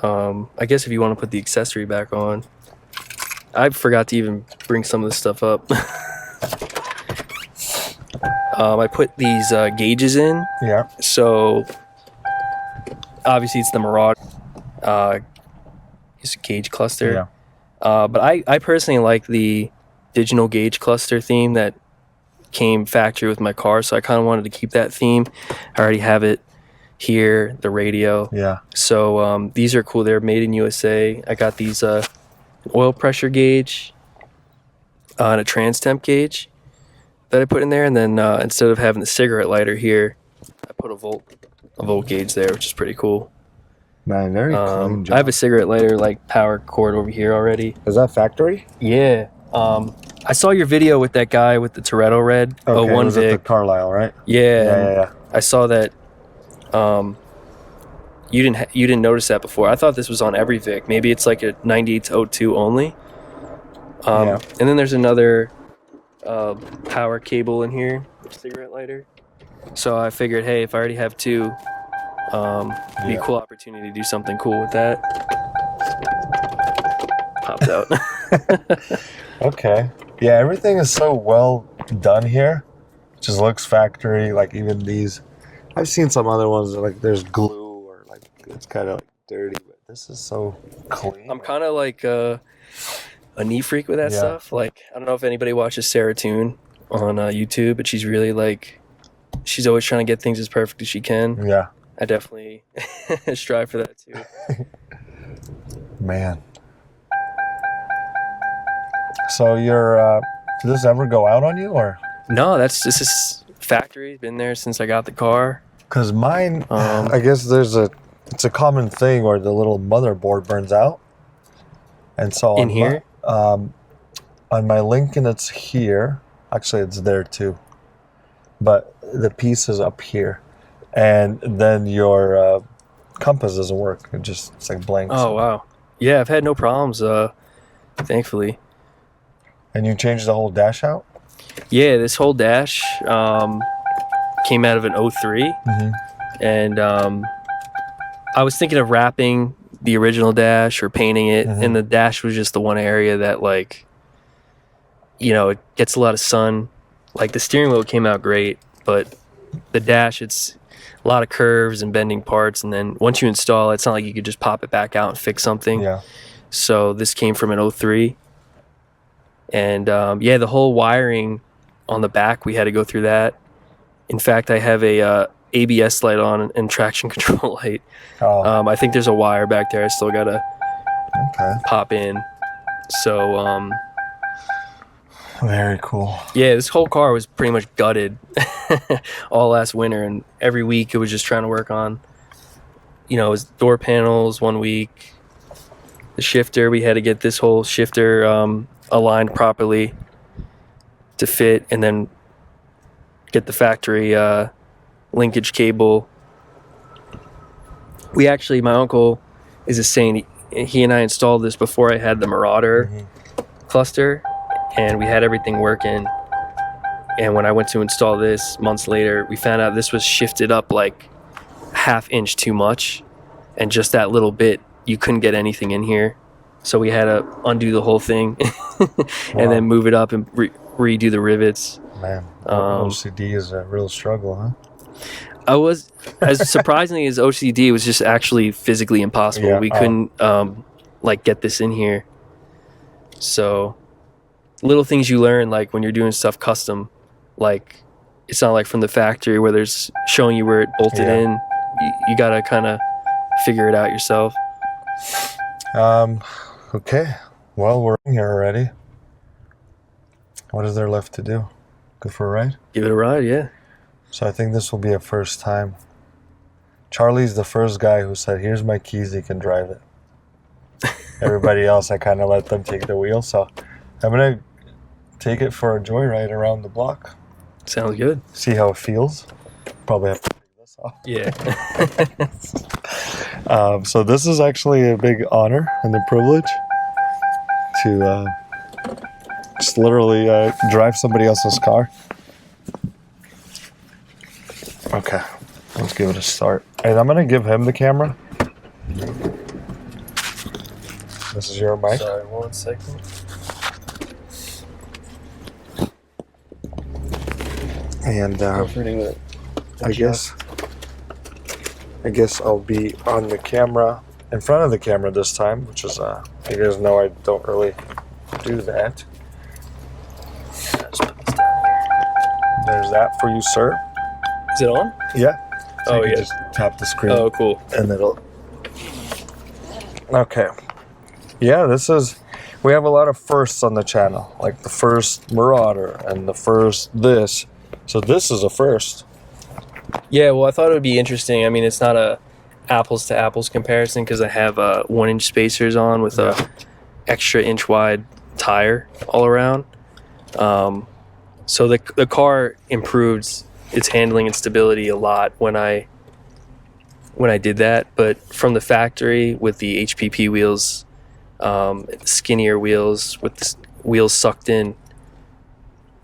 I guess if you want to put the accessory back on, I forgot to even bring some of this stuff up. I put these gauges in. Yeah. So obviously it's the Marauder. It's a gauge cluster. Yeah. But I personally like the digital gauge cluster theme that came factory with my car, so I kind of wanted to keep that theme. I already have it here, the radio. Yeah. So these are cool. They're made in USA. I got these oil pressure gauge and a trans temp gauge that I put in there, and then instead of having the cigarette lighter here, I put a volt gauge there, which is pretty cool. Man, very clean job. I have a cigarette lighter like power cord over here already. Is that factory? Yeah. I saw your video with that guy with the Toretto red. Okay, one was it the Vic. Carlisle, right? Yeah. Yeah. I saw that. You didn't notice that before. I thought this was on every Vic. Maybe it's like a 98-02 only. Yeah. And then there's another power cable in here, cigarette lighter. So I figured, hey, if I already have two, it'd be a cool opportunity to do something cool with that. Popped out. Okay. Yeah, everything is so well done here. Just looks factory. Like even these, I've seen some other ones that like there's glue or like it's kind of like dirty, but this is so clean. I'm kind of like a neat freak with that Yeah. stuff. Like, I don't know if anybody watches Sarah Toon on YouTube, but she's really like, she's always trying to get things as perfect as she can. Yeah. I definitely strive for that too. Man. So you're Did this ever go out on you, or? No, this is factory. Been there since I got the car. Because mine, I guess it's a common thing where the little motherboard burns out. And so In here? On my Lincoln, it's here. Actually, it's there too. But the piece is up here. And then your compass doesn't work. It's like blank. Oh, wow. Yeah, I've had no problems, thankfully. And you changed the whole dash out? Yeah, this whole dash came out of an 03. Mm-hmm. And I was thinking of wrapping the original dash or painting it. Mm-hmm. And the dash was just the one area that, like, you know, it gets a lot of sun. Like, the steering wheel came out great, but the dash, it's a lot of curves and bending parts, and then once you install it, it's not like you could just pop it back out and fix something. Yeah. So this came from an 03. And yeah, the whole wiring on the back, we had to go through that. In fact, I have a ABS light on and traction control light. Oh. I think there's a wire back there I still gotta pop in. So very cool. yeah, this whole car was pretty much gutted all last winter, and every week it was just trying to work on, you know, it was door panels one week, the shifter, we had to get this whole shifter aligned properly to fit, and then get the factory linkage cable. We actually, my uncle is a saint. He and I installed this before I had the Marauder cluster, and we had everything working. And when I went to install this months later, we found out this was shifted up like ½ inch too much, and just that little bit, you couldn't get anything in here. So we had to undo the whole thing and then move it up and redo the rivets. Man, OCD is a real struggle, huh? I was, as surprisingly as OCD, it was just actually physically impossible. Yeah, we couldn't like get this in here. So little things you learn, like when you're doing stuff custom, like it's not like from the factory where there's showing you where it bolted in. You gotta kind of figure it out yourself. Okay, well, we're in here already. What is there left to do? Go for a ride? Give it a ride, yeah. So I think this will be a first time. Charlie's the first guy who said, here's my keys, you can drive it. Everybody else, I kind of let them take the wheel. So I'm going to take it for a joyride around the block. Sounds good. See how it feels. Probably have to take this off. Yeah. So this is actually a big honor and a privilege to just literally drive somebody else's car. Okay, let's give it a start. And I'm gonna give him the camera. This is your mic. Sorry, 1 second. And I guess I'll be on the camera, in front of the camera this time, which is you guys know I don't really do that. Just put this down here. There's that for you, sir. Is it on? Yeah. So Oh, you can yeah. just tap the screen. Oh, cool. And it'll. Okay. Yeah, we have a lot of firsts on the channel, like the first Marauder and the first this. So this is a first. Yeah, well, I thought it would be interesting. I mean, it's not a apples to apples comparison because I have 1 inch spacers on with a extra inch wide tire all around. So the car improved its handling and stability a lot when I did that. But from the factory with the HPP wheels, skinnier wheels with the wheels sucked in,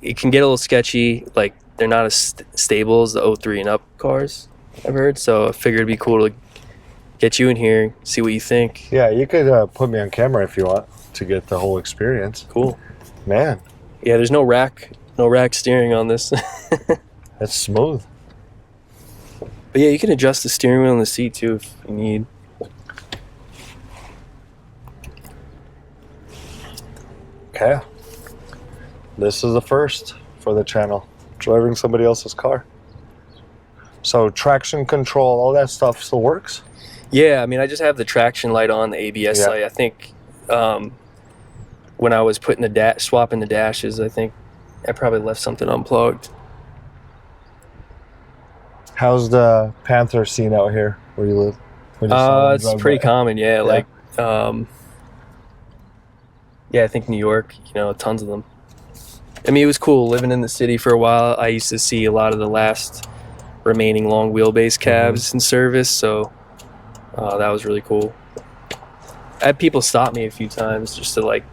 it can get a little sketchy. Like, they're not as stable as the 03 and up cars, I've heard. So I figured it'd be cool to get you in here, see what you think. Yeah, you could put me on camera if you want to get the whole experience. Cool. Man, Yeah, there's no rack steering on this. that's smooth. But yeah, you can adjust the steering wheel and the seat too if you need. Okay. This is the first for the channel. Driving somebody else's car. So traction control, all that stuff still works? Yeah, I mean, I just have the traction light on, the ABS light. I think when I was putting swapping the dashes, I think I probably left something unplugged. How's the Panther scene out here where you live? When you saw them It's drive pretty by? common, yeah. Like, yeah, I think New York, tons of them. I mean, it was cool living in the city for a while. I used to see a lot of the last remaining long wheelbase cabs in service, so that was really cool. I had people stop me a few times just to like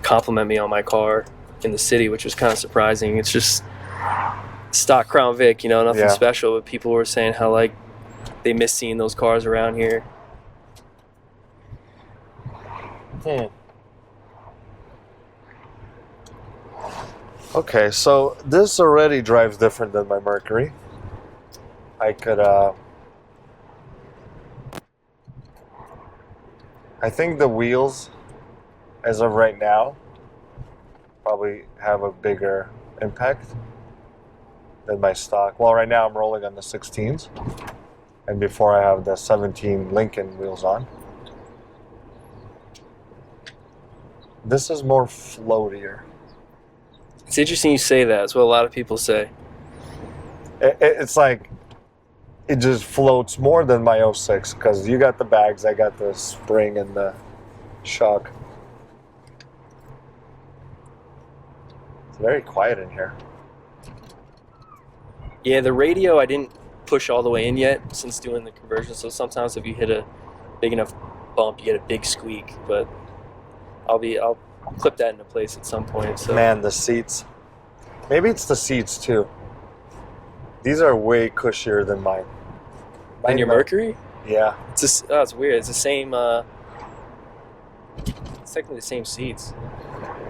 compliment me on my car in the city, which was kind of surprising. It's just stock Crown Vic, nothing Yeah. special, but people were saying how like they miss seeing those cars around here. Okay, so this already drives different than my Mercury. I could, I think the wheels, as of right now, probably have a bigger impact than my stock. Well, right now I'm rolling on the 16s, and before I have the 17 Lincoln wheels on. This is more floatier. It's interesting you say that. It's what a lot of people say. It's like it just floats more than my 06 because you got the bags, I got the spring and the shock. It's very quiet in here. Yeah, the radio I didn't push all the way in yet since doing the conversion. So sometimes if you hit a big enough bump, you get a big squeak. But I'll clip that into place at some point. So Man, the seats. Maybe it's the seats too. These are way cushier than mine. And your Mercury? Yeah. It's weird. It's the same. It's technically the same seats.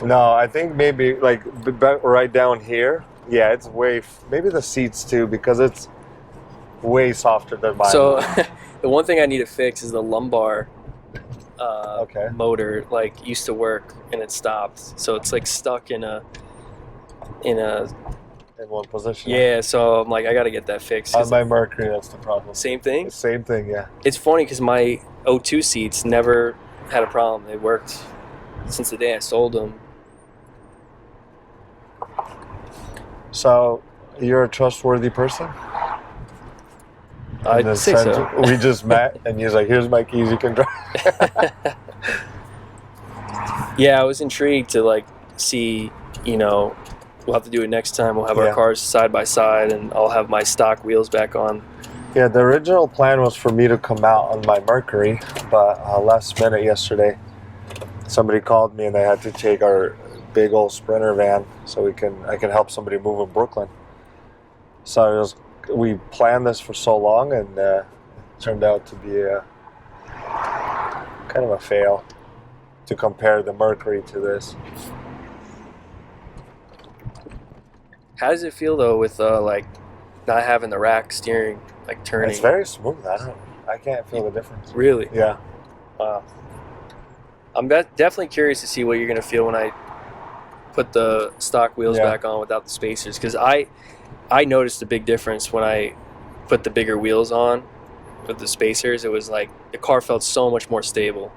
No, I think maybe like right down here. Yeah, it's maybe the seats too because it's way softer than mine. So the one thing I need to fix is the lumbar Okay. motor. Like used to work and it stopped, so it's like stuck in In one position. yeah. So I'm like, I got to get that fixed. 'Cause On my Mercury, that's the problem. same thing. Same thing, yeah. It's funny because my O2 seats never had a problem. They worked since the day I sold them. So, you're a trustworthy person? In I'd the say sense, so. We just met, and he's like, "Here's my keys. You can drive." Yeah, I was intrigued to like see, we'll have to do it next time. We'll have Yeah. our cars side by side and I'll have my stock wheels back on. Yeah, the original plan was for me to come out on my Mercury, but last minute yesterday, somebody called me and they had to take our big old Sprinter van so I can help somebody move in Brooklyn. So we planned this for so long, and it turned out to be kind of a fail to compare the Mercury to this. How does it feel though with like not having the rack steering, like turning? It's very smooth. I can't feel the difference. Really? Yeah. Wow. I'm definitely curious to see what you're gonna feel when I put the stock wheels Yeah. back on without the spacers, because I noticed a big difference when I put the bigger wheels on with the spacers. It was like the car felt so much more stable.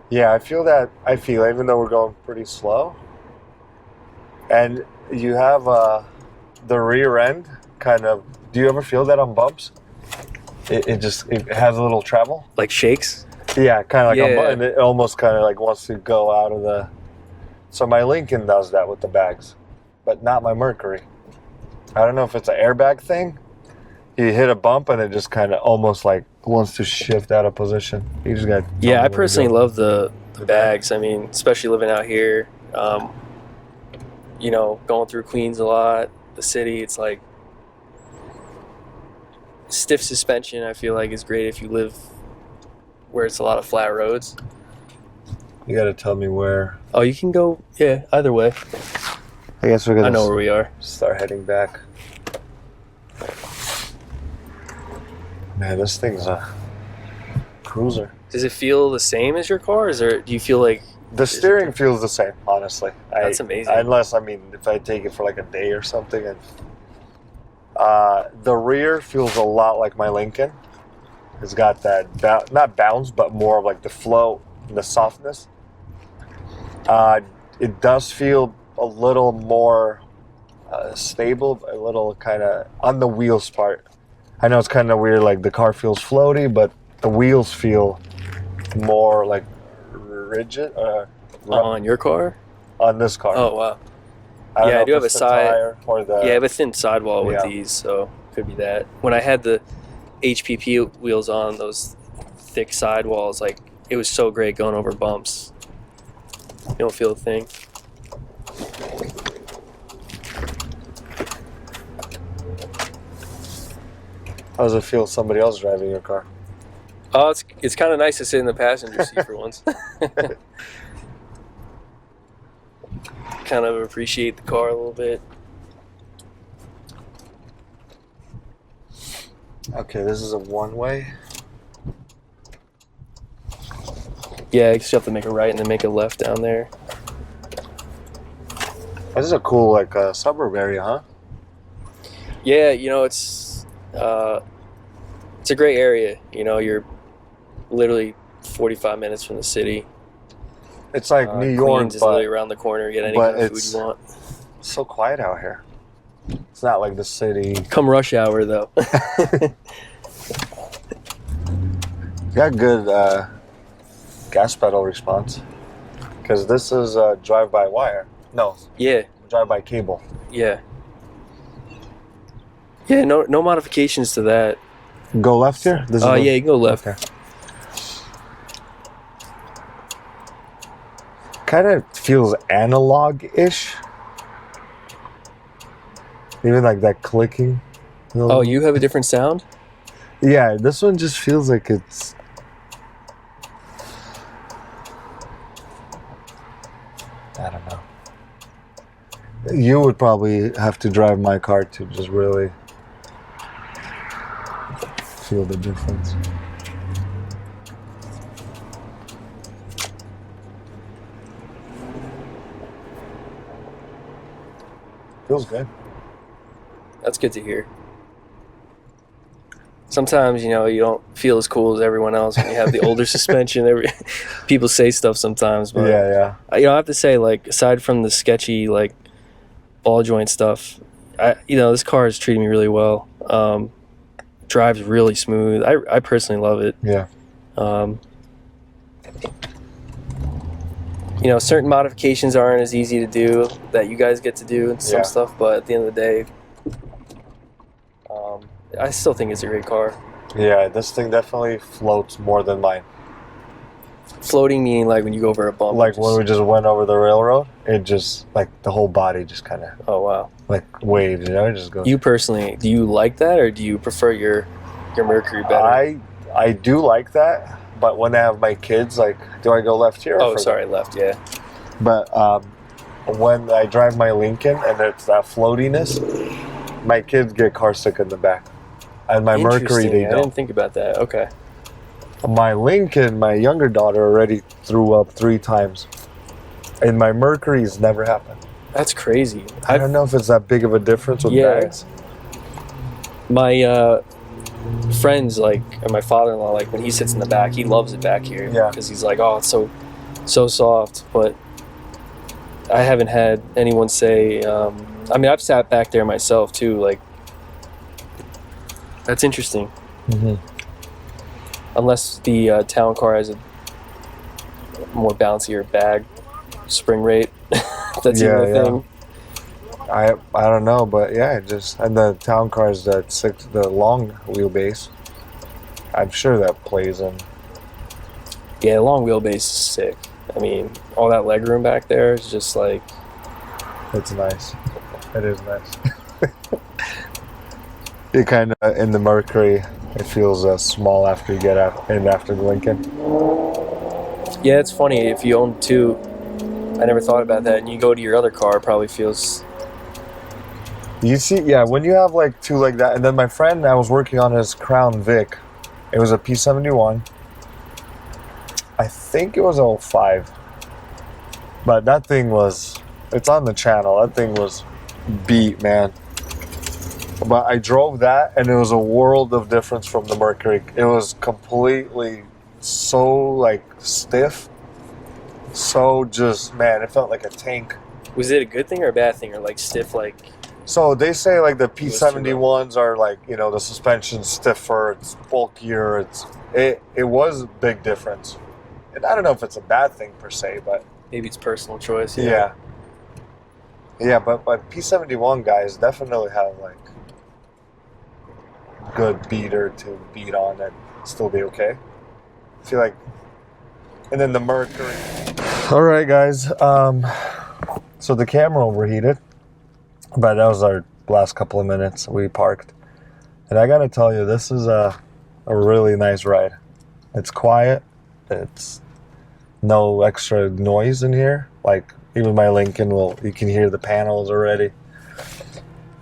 Yeah, I feel even though we're going pretty slow. And you have the rear end kind of, do you ever feel that on bumps? It has a little travel? Like shakes? Yeah, kind of like Yeah. and it almost kind of like wants to go out of the... So my Lincoln does that with the bags, but not my Mercury. I don't know if it's an airbag thing. You hit a bump and it just kind of almost like wants to shift out of position. You just got... Yeah, I personally love the bags. I mean, especially living out here, going through Queens a lot, the city, it's like stiff suspension, I feel like is great if you live where it's a lot of flat roads. You got to tell me where. Oh, you can go, yeah, either way. I guess we're going I know where we are. start heading back. Man, this thing's a cruiser. Does it feel the same as your car? Do you feel like The steering feels the same, honestly. That's amazing. Unless, if I take it for like a day or something. And the rear feels a lot like my Lincoln. It's got that, not bounce, but more of like the flow and the softness. It does feel a little more stable, a little kind of on the wheels part. I know it's kind of weird, like the car feels floaty, but the wheels feel more like rigid. On your car? On this car. Oh wow. I don't know I if do have a it's the side. tire or the, Yeah, I have a thin sidewall with Yeah. these, so could be that. When I had the HPP wheels on, those thick sidewalls, like it was so great going over bumps. You don't feel a thing. How does it feel somebody else driving your car? Oh, it's kind of nice to sit in the passenger seat for once. Kind of appreciate the car a little bit. Okay, this is a one-way. Yeah, you just have to make a right and then make a left down there. This is a cool, like, suburb area, huh? Yeah, you know, it's a great area. You know, you're literally 45 minutes from the city. It's like New York, Queens is literally around the corner. Get any but kind of food it's you want. so quiet out here. It's not like the city. Come rush hour, though. Got good gas pedal response. Because this is drive-by-wire. No, Yeah, drive-by cable. yeah. Yeah, no modifications to that. Go left here? This is Yeah, you can go left. Okay. Kind of feels analog-ish. Even like that clicking. Oh, you have a different sound? Yeah, this one just feels like it's... I don't know. You would probably have to drive my car to just really feel the difference. Feels good. That's good to hear. Sometimes, you know, you don't feel as cool as everyone else when you have the older suspension. People say stuff sometimes, but Yeah. you know, I have to say, like, aside from the sketchy, like, ball joint stuff, this car is treating me really well. Drives really smooth. I personally love it. Yeah. You know, certain modifications aren't as easy to do that you guys get to do and some Yeah. stuff, but at the end of the day, I still think it's a great car. Yeah, this thing definitely floats more than mine. Floating meaning like when you go over a bump. Like when we just went over the railroad, it just, like, the whole body just kind of, Oh wow. like, waves, you know? It just goes. You personally, do you like that or do you prefer your Mercury better? I do like that, but when I have my kids, like, do I go left here? Oh, sorry, left, yeah. But when I drive my Lincoln and it's that floatiness, my kids get car sick in the back. And my Mercury, Interesting. they I don't. didn't think about that. Okay. My Lincoln, my younger daughter already threw up 3 times. And my Mercury's never happened. That's crazy. I don't know if it's that big of a difference with Yeah. bags. My friends, like, and my father-in-law, like, when he sits in the back, he loves it back here. Yeah. Because he's like, oh, it's so soft. But I haven't had anyone say, I mean, I've sat back there myself, too. Like, that's interesting. Mm-hmm. Unless the town car has a more bouncier bag spring rate. That's Yeah, even a yeah. thing. I don't know, but yeah, it just, and the town cars that the long wheelbase. I'm sure that plays in. Yeah, long wheelbase is sick. I mean, all that legroom back there is just like... It's nice. It is nice. You kind of, in the Mercury, it feels small after you get in after the Lincoln. Yeah, it's funny. If you own 2, I never thought about that. And you go to your other car, it probably feels... You see, yeah, when you have like 2 like that, and then my friend, I was working on his Crown Vic. It was a P71. I think it was 05. But that thing was, it's on the channel. That thing was beat, man. But I drove that, and it was a world of difference from the Mercury. It was completely so, like, stiff. So just, man, it felt like a tank. Was it a good thing or a bad thing, or like stiff? Like So they say like the was too P71s are like, you know, the suspension's stiffer, it's bulkier, it was a big difference. And I don't know if it's a bad thing per se, but maybe it's personal choice. yeah. Yeah, but P71 guys definitely have like good beater to beat on and still be okay. I feel like, and then the Mercury. All right, guys. So the camera overheated, but that was our last couple of minutes. We parked, and I gotta tell you, this is a really nice ride. It's quiet. It's no extra noise in here. Like even my Lincoln you can hear the panels already.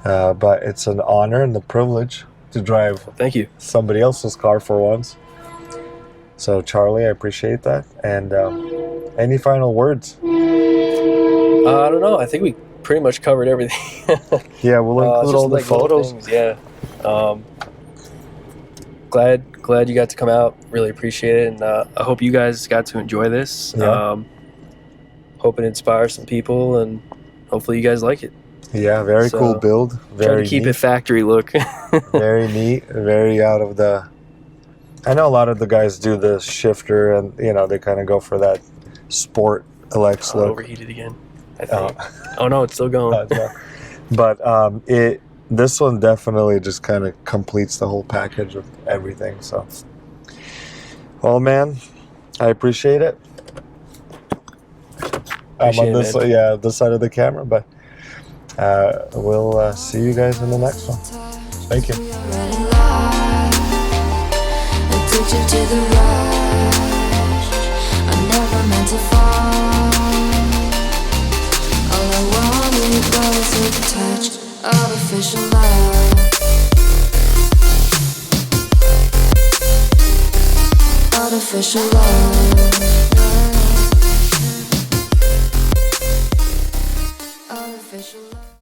But it's an honor and the privilege to drive. Thank you. Somebody else's car for once. So Charlie, I appreciate that. And any final words? I don't know. I think we pretty much covered everything. Yeah, we'll include all the like little photos. things, yeah. Glad you got to come out. Really appreciate it, and I hope you guys got to enjoy this. Yeah. Hope it inspires some people, and hopefully you guys like it. Yeah, very cool build. Very try to keep neat. it factory look. Very neat. Very out of the. I know a lot of the guys do the shifter, and you know they kind of go for that sport Alex look. Overheated again, I think. Oh no, it's still going. But this one definitely just kind of completes the whole package of everything. So, well, man, I appreciate it. I'm on this, this side of the camera, but we'll see you guys in the next one. Thank you. Addicted to the rush, I never meant to fall. All I wanted was a touch of official love. Artificial love.